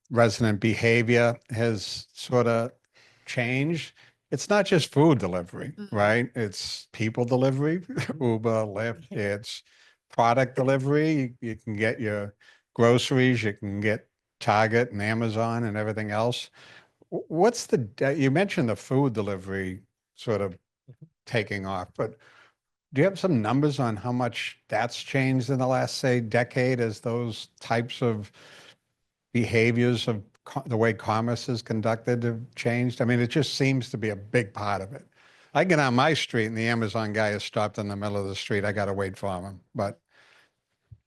[SPEAKER 1] resident behavior has sort of changed. It's not just food delivery, right? It's people delivery, Uber, Lyft, it's product delivery. You can get your groceries, you can get Target and Amazon and everything else. You mentioned the food delivery sort of taking off, but do you have some numbers on how much that's changed in the last, say, decade as those types of behaviors of the way commerce is conducted have changed? I mean, it just seems to be a big part of it. I get on my street and the Amazon guy is stopped in the middle of the street. I got to wait for him. But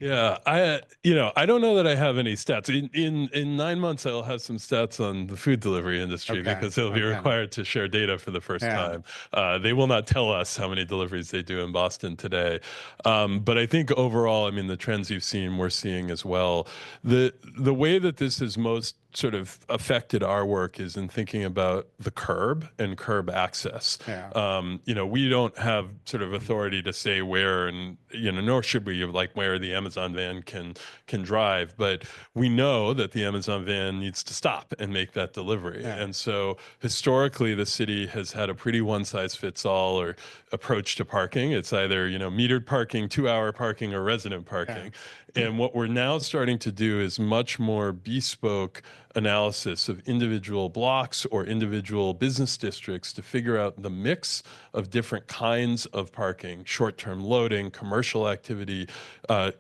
[SPEAKER 3] Yeah, I don't know that I have any stats. In 9 months, I'll have some stats on the food delivery industry
[SPEAKER 1] Okay,
[SPEAKER 3] because they'll be
[SPEAKER 1] okay.
[SPEAKER 3] required to share data for the first
[SPEAKER 1] Yeah.
[SPEAKER 3] time. They will not tell us how many deliveries they do in Boston today. But I think overall, I mean, the trends you've seen, we're seeing as well. The way that this has most sort of affected our work is in thinking about the curb and curb access.
[SPEAKER 1] Yeah.
[SPEAKER 3] We don't have sort of authority to say where, and nor should we, like where the Amazon van can drive, but we know that the Amazon van needs to stop and make that delivery.
[SPEAKER 1] Yeah.
[SPEAKER 3] And so historically, the city has had a pretty one-size-fits-all or approach to parking. It's either metered parking, 2-hour parking, or resident parking. And what we're now starting to do is much more bespoke analysis of individual blocks or individual business districts to figure out the mix of different kinds of parking, short-term loading, commercial activity,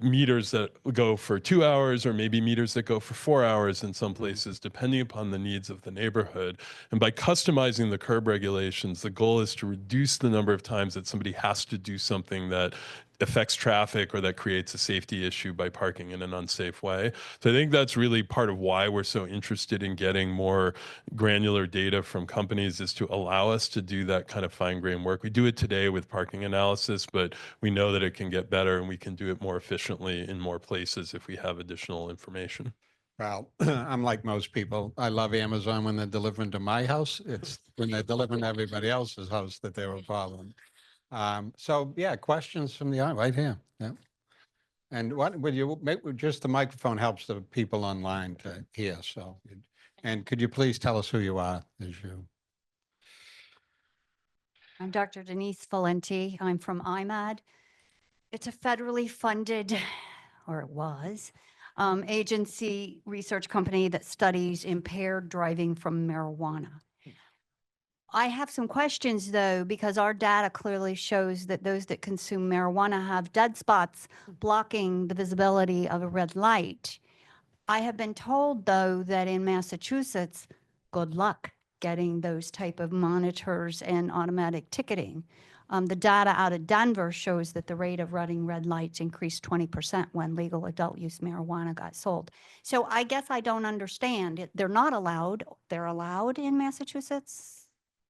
[SPEAKER 3] meters that go for 2 hours, or maybe meters that go for 4 hours in some places, depending upon the needs of the neighborhood. And by customizing the curb regulations, the goal is to reduce the number of times that somebody has to do something that affects traffic or that creates a safety issue by parking in an unsafe way. So I think that's really part of why we're so interested in getting more granular data from companies, is to allow us to do that kind of fine-grained work. We do it today with parking analysis, but we know that it can get better and we can do it more efficiently in more places if we have additional information.
[SPEAKER 1] Well, I'm like most people. I love Amazon when they're delivering to my house. It's when they're delivering to everybody else's house that they're a problem. So yeah, questions from the audience right here. Yeah. And what would you make, just the microphone helps the people online to hear. So, and could you please tell us who you are as you?
[SPEAKER 5] I'm Dr. Denise Valenti. I'm from IMAD. It's a federally funded, or it was, agency research company that studies impaired driving from marijuana. I have some questions though, because our data clearly shows that those that consume marijuana have dead spots blocking the visibility of a red light. I have been told though that in Massachusetts, good luck getting those type of monitors and automatic ticketing. The data out of Denver shows that the rate of running red lights increased 20% when legal adult use marijuana got sold. So I guess I don't understand. They're not allowed. They're allowed in Massachusetts?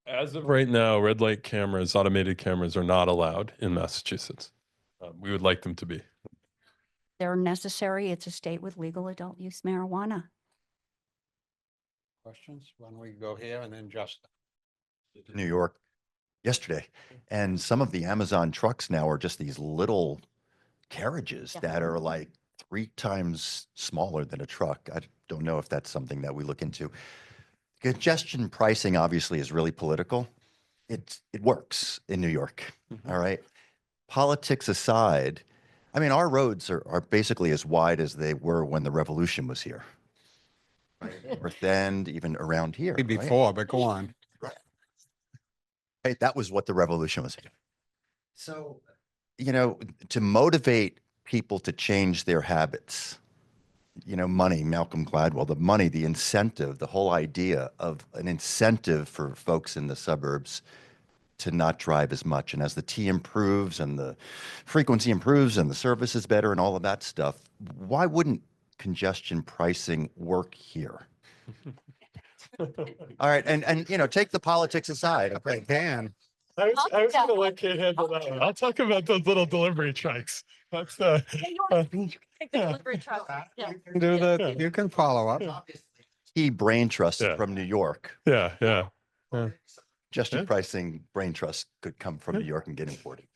[SPEAKER 3] As of right now, red light cameras, automated cameras are not allowed in Massachusetts. We would like them to be.
[SPEAKER 5] They're necessary. It's a state with legal adult use marijuana.
[SPEAKER 1] Questions? Why don't we go here and then Justin?
[SPEAKER 6] New York yesterday, and some of the Amazon trucks now are just these little carriages that are like 3 times smaller than a truck. I don't know if that's something that we look into. Congestion pricing obviously is really political. It works in New York. All right. Politics aside, I mean, our roads are basically as wide as they were when the revolution was here. North End, even around here. Right?
[SPEAKER 1] Before, but go on.
[SPEAKER 6] Right, that was what the revolution was. So, to motivate people to change their habits, money, Malcolm Gladwell, the money, the incentive, the whole idea of an incentive for folks in the suburbs to not drive as much. And as the T improves and the frequency improves and the service is better and all of that stuff, why wouldn't congestion pricing work here? All right. And take the politics aside.
[SPEAKER 1] They can.
[SPEAKER 3] I was going to let Kate handle that one. I'll talk about those little delivery trucks. That's
[SPEAKER 5] Delivery truck. Yeah.
[SPEAKER 1] You can do that. You can follow up.
[SPEAKER 6] Key brain trust
[SPEAKER 3] Yeah.
[SPEAKER 6] from New York.
[SPEAKER 3] yeah.
[SPEAKER 6] Congestion
[SPEAKER 3] Yeah.
[SPEAKER 6] pricing brain trust could come from New York and get imported.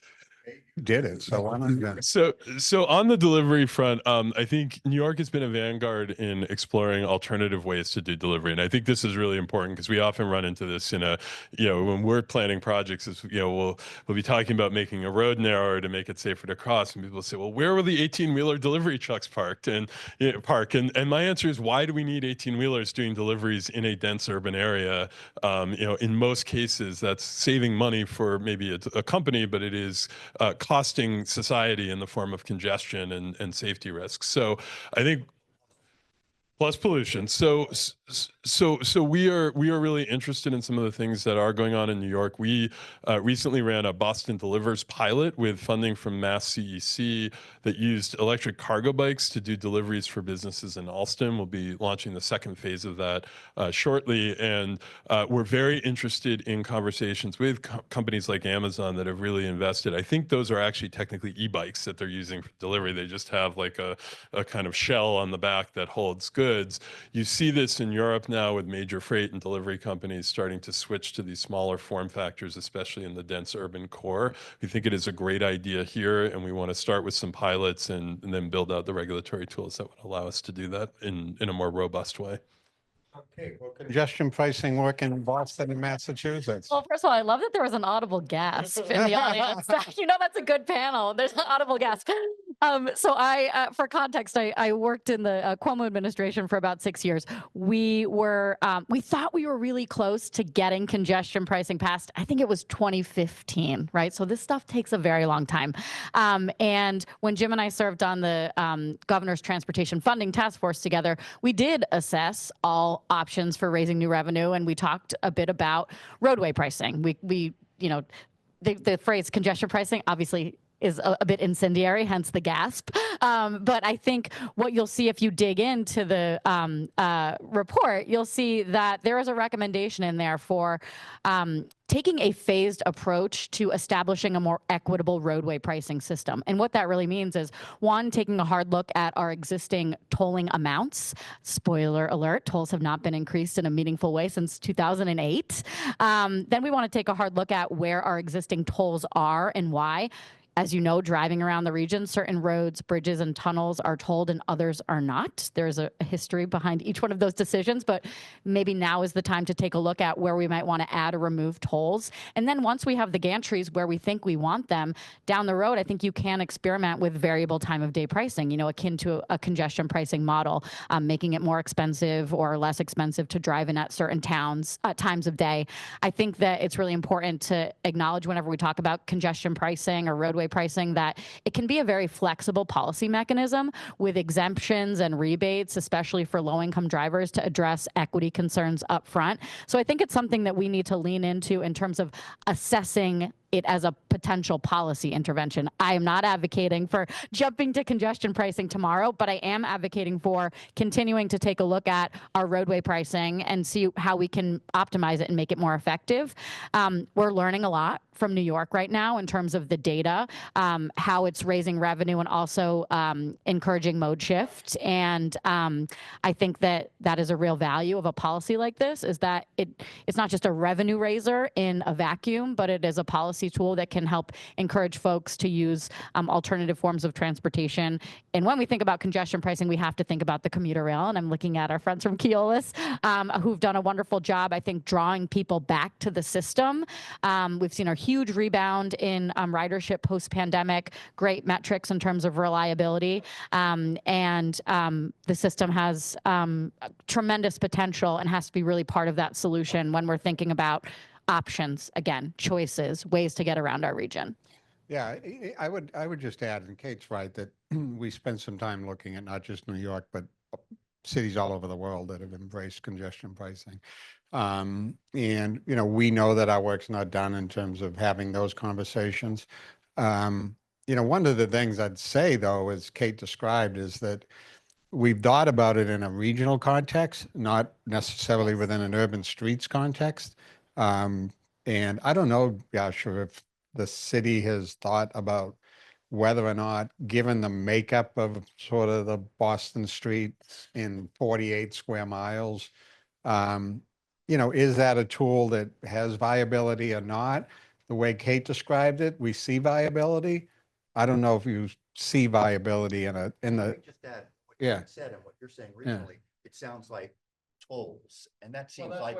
[SPEAKER 1] You did it. So why not? then?
[SPEAKER 3] So on the delivery front, I think New York has been a vanguard in exploring alternative ways to do delivery. And I think this is really important because we often run into this when we're planning projects, we'll be talking about making a road narrower to make it safer to cross. And people say, well, where will the 18-wheeler delivery trucks park? And my answer is, why do we need 18-wheelers doing deliveries in a dense urban area? In most cases, that's saving money for maybe a company, but it is costing society in the form of congestion and safety risks. So I think plus pollution. So So we are really interested in some of the things that are going on in New York. We recently ran a Boston Delivers pilot with funding from Mass CEC that used electric cargo bikes to do deliveries for businesses in Alston. We'll be launching the second phase of that shortly, and we're very interested in conversations with companies like Amazon that have really invested. I think those are actually technically e-bikes that they're using for delivery. They just have like a kind of shell on the back that holds goods. You see this in Europe now with major freight and delivery companies starting to switch to these smaller form factors, especially in the dense urban core. We think it is a great idea here, and we want to start with some pilots and then build out the regulatory tools that would allow us to do that in a more robust way.
[SPEAKER 1] Okay, well, congestion pricing work in Boston and Massachusetts.
[SPEAKER 4] Well, first of all, I love that there was an audible gasp in the audience. You know, that's a good panel. There's an audible gasp. So for context, I worked in the Cuomo administration for about 6 years. We thought we were really close to getting congestion pricing passed. I think it was 2015, right? So this stuff takes a very long time. And when Jim and I served on the Governor's Transportation Funding Task Force together, we did assess all options for raising new revenue, and we talked a bit about roadway pricing. We you know, the phrase congestion pricing obviously is a bit incendiary, hence the gasp. But I think what you'll see if you dig into the report, you'll see that there is a recommendation in there for taking a phased approach to establishing a more equitable roadway pricing system. And what that really means is, one, taking a hard look at our existing tolling amounts. Spoiler alert, tolls have not been increased in a meaningful way since 2008. Then we want to take a hard look at where our existing tolls are and why. As you know, driving around the region, certain roads, bridges, and tunnels are tolled and others are not. There's a history behind each one of those decisions, but maybe now is the time to take a look at where we might want to add or remove tolls. And then once we have the gantries where we think we want them, down the road, I think you can experiment with variable time of day pricing, you know, akin to a congestion pricing model, making it more expensive or less expensive to drive in at certain times of day. I think that it's really important to acknowledge whenever we talk about congestion pricing or roadway pricing that it can be a very flexible policy mechanism with exemptions and rebates, especially for low-income drivers, to address equity concerns up front. So I think it's something that we need to lean into in terms of assessing it as a potential policy intervention. I am not advocating for jumping to congestion pricing tomorrow, but I am advocating for continuing to take a look at our roadway pricing and see how we can optimize it and make it more effective. We're learning a lot from New York right now in terms of the data, how it's raising revenue and also encouraging mode shift. And I think that that is a real value of a policy like this, is that it's not just a revenue raiser in a vacuum, but it is a policy tool that can help encourage folks to use alternative forms of transportation. And when we think about congestion pricing, we have to think about the commuter rail. And I'm looking at our friends from Keolis, who've done a wonderful job, I think, drawing people back to the system. We've seen a huge rebound in ridership post-pandemic, great metrics in terms of reliability. And the system has tremendous potential and has to be really part of that solution when we're thinking about options, again, choices, ways to get around our region.
[SPEAKER 1] Yeah, I would just add, and Kate's right, that we spent some time looking at not just New York, but cities all over the world that have embraced congestion pricing. And, you know, we know that our work's not done in terms of having those conversations. You know, one of the things I'd say, though, as Kate described, is that we've thought about it in a regional context, not necessarily within an urban streets context. And I don't know, Yasha, if the city has thought about whether or not, given the makeup of sort of the Boston street in 48 square miles, you know, is that a tool that has viability or not? The way Kate described it, we see viability. I don't know if you see viability in the.
[SPEAKER 6] Let me just add what you
[SPEAKER 1] Yeah.
[SPEAKER 6] said and what you're saying regionally. It sounds like tolls, and that seems like.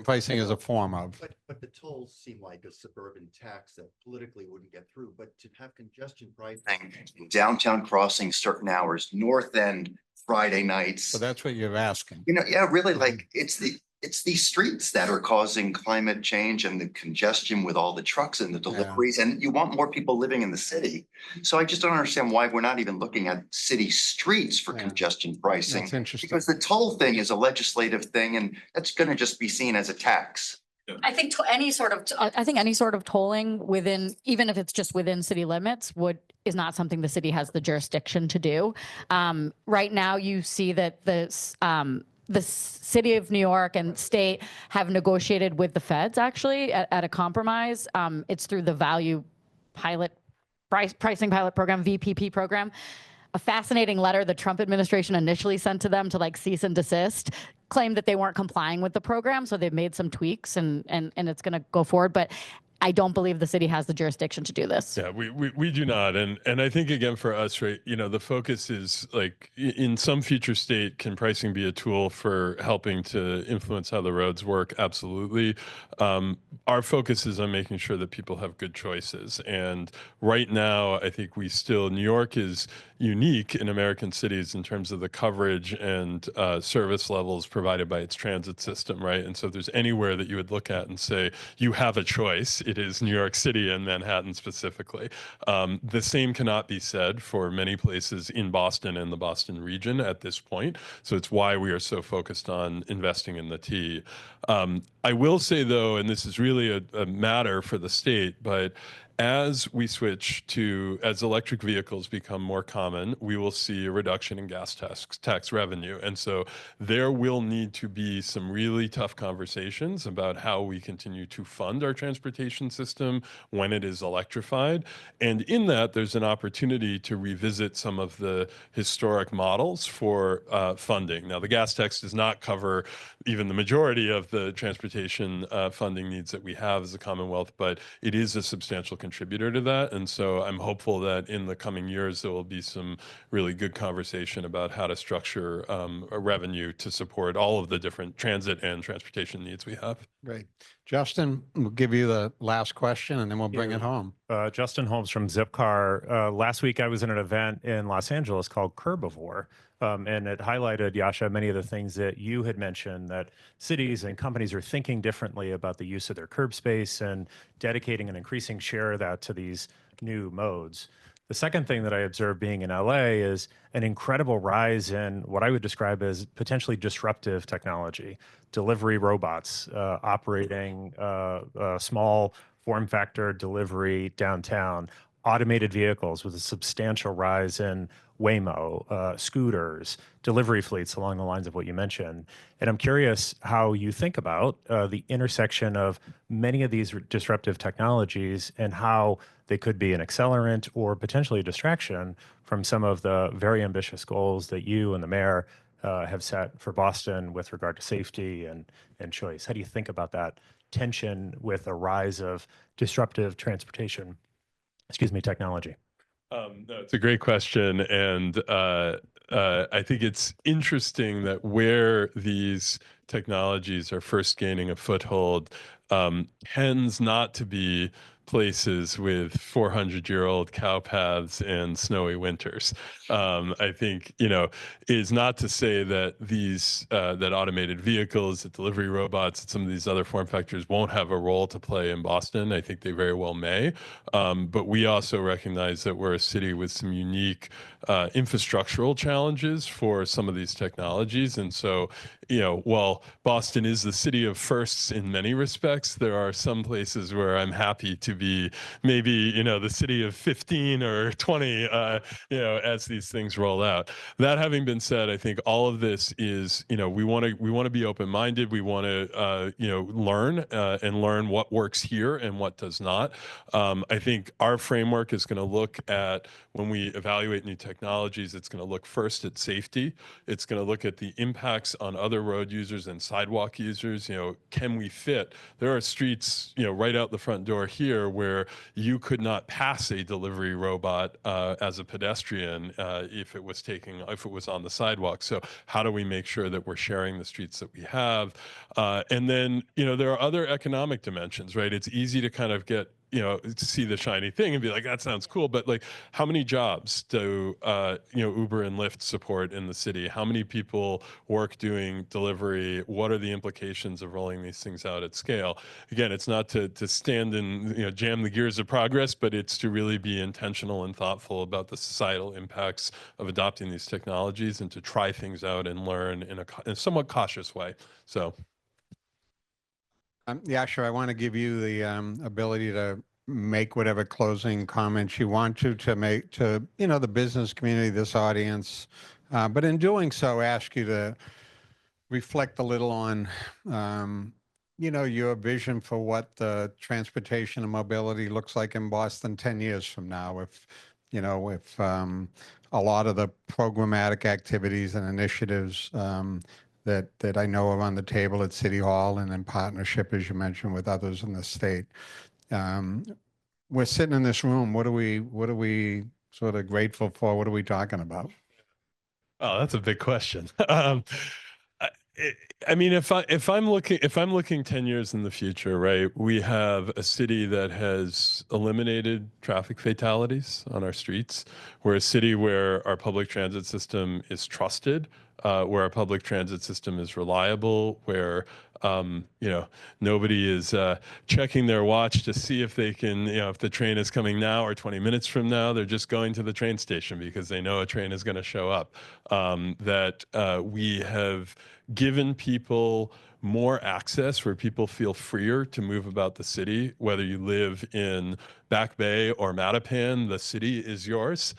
[SPEAKER 1] Pricing is a form of.
[SPEAKER 6] But the tolls seem like a suburban tax that politically wouldn't get through, but to have congestion pricing in downtown crossing certain hours, North End, Friday nights.
[SPEAKER 1] So that's what you're asking.
[SPEAKER 6] You know, yeah, really, like it's it's these streets that are causing climate change and the congestion with all the trucks and the deliveries, and you want more people living in the city. So I just don't understand why we're not even looking at city streets for
[SPEAKER 1] Yeah.
[SPEAKER 6] congestion pricing.
[SPEAKER 1] That's interesting.
[SPEAKER 6] Because the toll thing is a legislative thing, and that's gonna just be seen as a tax.
[SPEAKER 4] I think any sort of tolling within, even if it's just within city limits, is not something the city has the jurisdiction to do. Right now, you see that the city of New York and state have negotiated with the feds actually at a compromise. It's through the value pricing pilot program, VPP program. A fascinating letter the Trump administration initially sent to them to like cease and desist claimed that they weren't complying with the program. So they've made some tweaks and it's going to go forward. But I don't believe the city has the jurisdiction to do this.
[SPEAKER 3] Yeah, we do not. And I think, again, for us, right, the focus is like in some future state, can pricing be a tool for helping to influence how the roads work? Absolutely. Our focus is on making sure that people have good choices. And right now, I think New York is unique in American cities in terms of the coverage and service levels provided by its transit system, right? And so if there's anywhere that you would look at and say, you have a choice, it is New York City and Manhattan specifically. The same cannot be said for many places in Boston and the Boston region at this point. So it's why we are so focused on investing in the T. I will say, though, and this is really a matter for the state, but as electric vehicles become more common, we will see a reduction in gas tax revenue. And so there will need to be some really tough conversations about how we continue to fund our transportation system when it is electrified. And in that, there's an opportunity to revisit some of the historic models for funding. Now, the gas tax does not cover even the majority of the transportation funding needs that we have as a Commonwealth, but it is a substantial contributor to that. And so I'm hopeful that in the coming years, there will be some really good conversation about how to structure a revenue to support all of the different transit and transportation needs we have.
[SPEAKER 1] Great. Justin, we'll give you the last question and then we'll bring it home.
[SPEAKER 7] Justin Holmes from Zipcar. Last week, I was in an event in Los Angeles called Curbivore, and it highlighted, Yasha, many of the things that you had mentioned, that cities and companies are thinking differently about the use of their curb space and dedicating an increasing share of that to these new modes. The second thing that I observed being in LA is an incredible rise in what I would describe as potentially disruptive technology. Delivery robots operating small form factor delivery downtown, automated vehicles with a substantial rise in Waymo, scooters, delivery fleets along the lines of what you mentioned. And I'm curious how you think about the intersection of many of these disruptive technologies and how they could be an accelerant or potentially a distraction from some of the very ambitious goals that you and the mayor have set for Boston with regard to safety and choice. How do you think about that tension with a rise of disruptive transportation, technology?
[SPEAKER 3] No, it's a great question. And I think it's interesting that where these technologies are first gaining a foothold tends not to be places with 400-year-old cow paths and snowy winters. I think, is not to say that that automated vehicles, that delivery robots, that some of these other form factors won't have a role to play in Boston. I think they very well may. But we also recognize that we're a city with some unique infrastructural challenges for some of these technologies. And so, while Boston is the city of firsts in many respects, there are some places where I'm happy to be maybe, the city of 15 or 20, as these things roll out. That having been said, I think all of this is, we want to be open-minded. We want to, learn what works here and what does not. I think our framework is going to look at, when we evaluate new technologies, it's going to look first at safety. It's going to look at the impacts on other road users and sidewalk users. Can we fit? There are streets, right out the front door here where you could not pass a delivery robot as a pedestrian if it was on the sidewalk. So how do we make sure that we're sharing the streets that we have? And then, there are other economic dimensions, right? It's easy to kind of get see the shiny thing and be like, that sounds cool. But like, how many jobs do, Uber and Lyft support in the city? How many people work doing delivery? What are the implications of rolling these things out at scale? Again, it's not to stand and, jam the gears of progress, but it's to really be intentional and thoughtful about the societal impacts of adopting these technologies and to try things out and learn in a somewhat cautious way. So.
[SPEAKER 1] Yeah, sure. I want to give you the ability to make whatever closing comments you want to make to, the business community, this audience. But in doing so, ask you to reflect a little on, your vision for what the transportation and mobility looks like in Boston 10 years from now. If a lot of the programmatic activities and initiatives that I know are on the table at City Hall and in partnership, as you mentioned, with others in the state. We're sitting in this room. What are we sort of grateful for? What are we talking about?
[SPEAKER 3] Oh, that's a big question. I mean, if I'm looking 10 years in the future, right, we have a city that has eliminated traffic fatalities on our streets. We're a city where our public transit system is trusted, where our public transit system is reliable, where nobody is checking their watch to see if they can, if the train is coming now or 20 minutes from now. They're just going to the train station because they know a train is going to show up. That we have given people more access, where people feel freer to move about the city. Whether you live in Back Bay or Mattapan, the city is yours.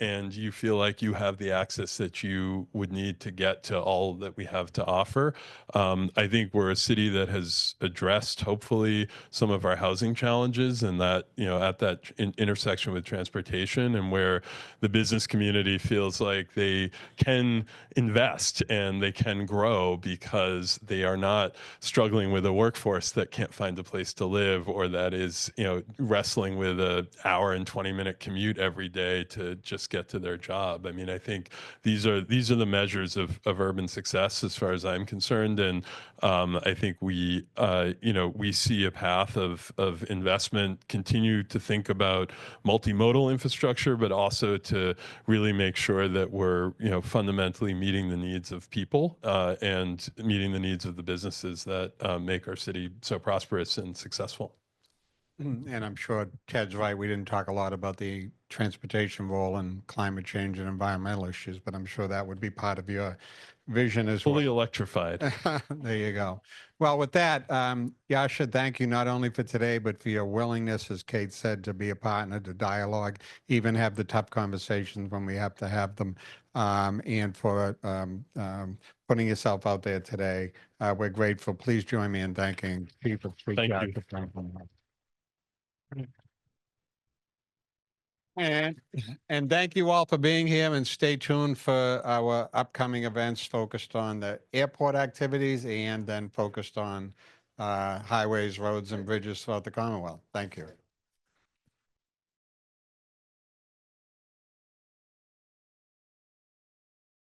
[SPEAKER 3] And you feel like you have the access that you would need to get to all that we have to offer. I think we're a city that has addressed, hopefully, some of our housing challenges, and that, at that intersection with transportation, and where the business community feels like they can invest and they can grow because they are not struggling with a workforce that can't find a place to live, or that is, wrestling with an hour and 20-minute commute every day to just get to their job. I mean, I think these are the measures of urban success as far as I'm concerned. And I think we see a path of investment, continue to think about multimodal infrastructure, but also to really make sure that we're, fundamentally meeting the needs of people and meeting the needs of the businesses that make our city so prosperous and successful.
[SPEAKER 1] And I'm sure Ted's right. We didn't talk a lot about the transportation role in climate change and environmental issues, but I'm sure that would be part of your vision as well.
[SPEAKER 3] Fully electrified.
[SPEAKER 1] There you go. Well, with that, Yasha, thank you not only for today, but for your willingness, as Kate said, to be a partner, to dialogue, even have the tough conversations when we have to have them, and for putting yourself out there today. We're grateful. Please join me in thanking Chief of Street
[SPEAKER 3] Thank you.
[SPEAKER 1] Traffic Franklin. And thank you all for being here, and stay tuned for our upcoming events focused on the airport activities and then focused on highways, roads, and bridges throughout the Commonwealth. Thank you.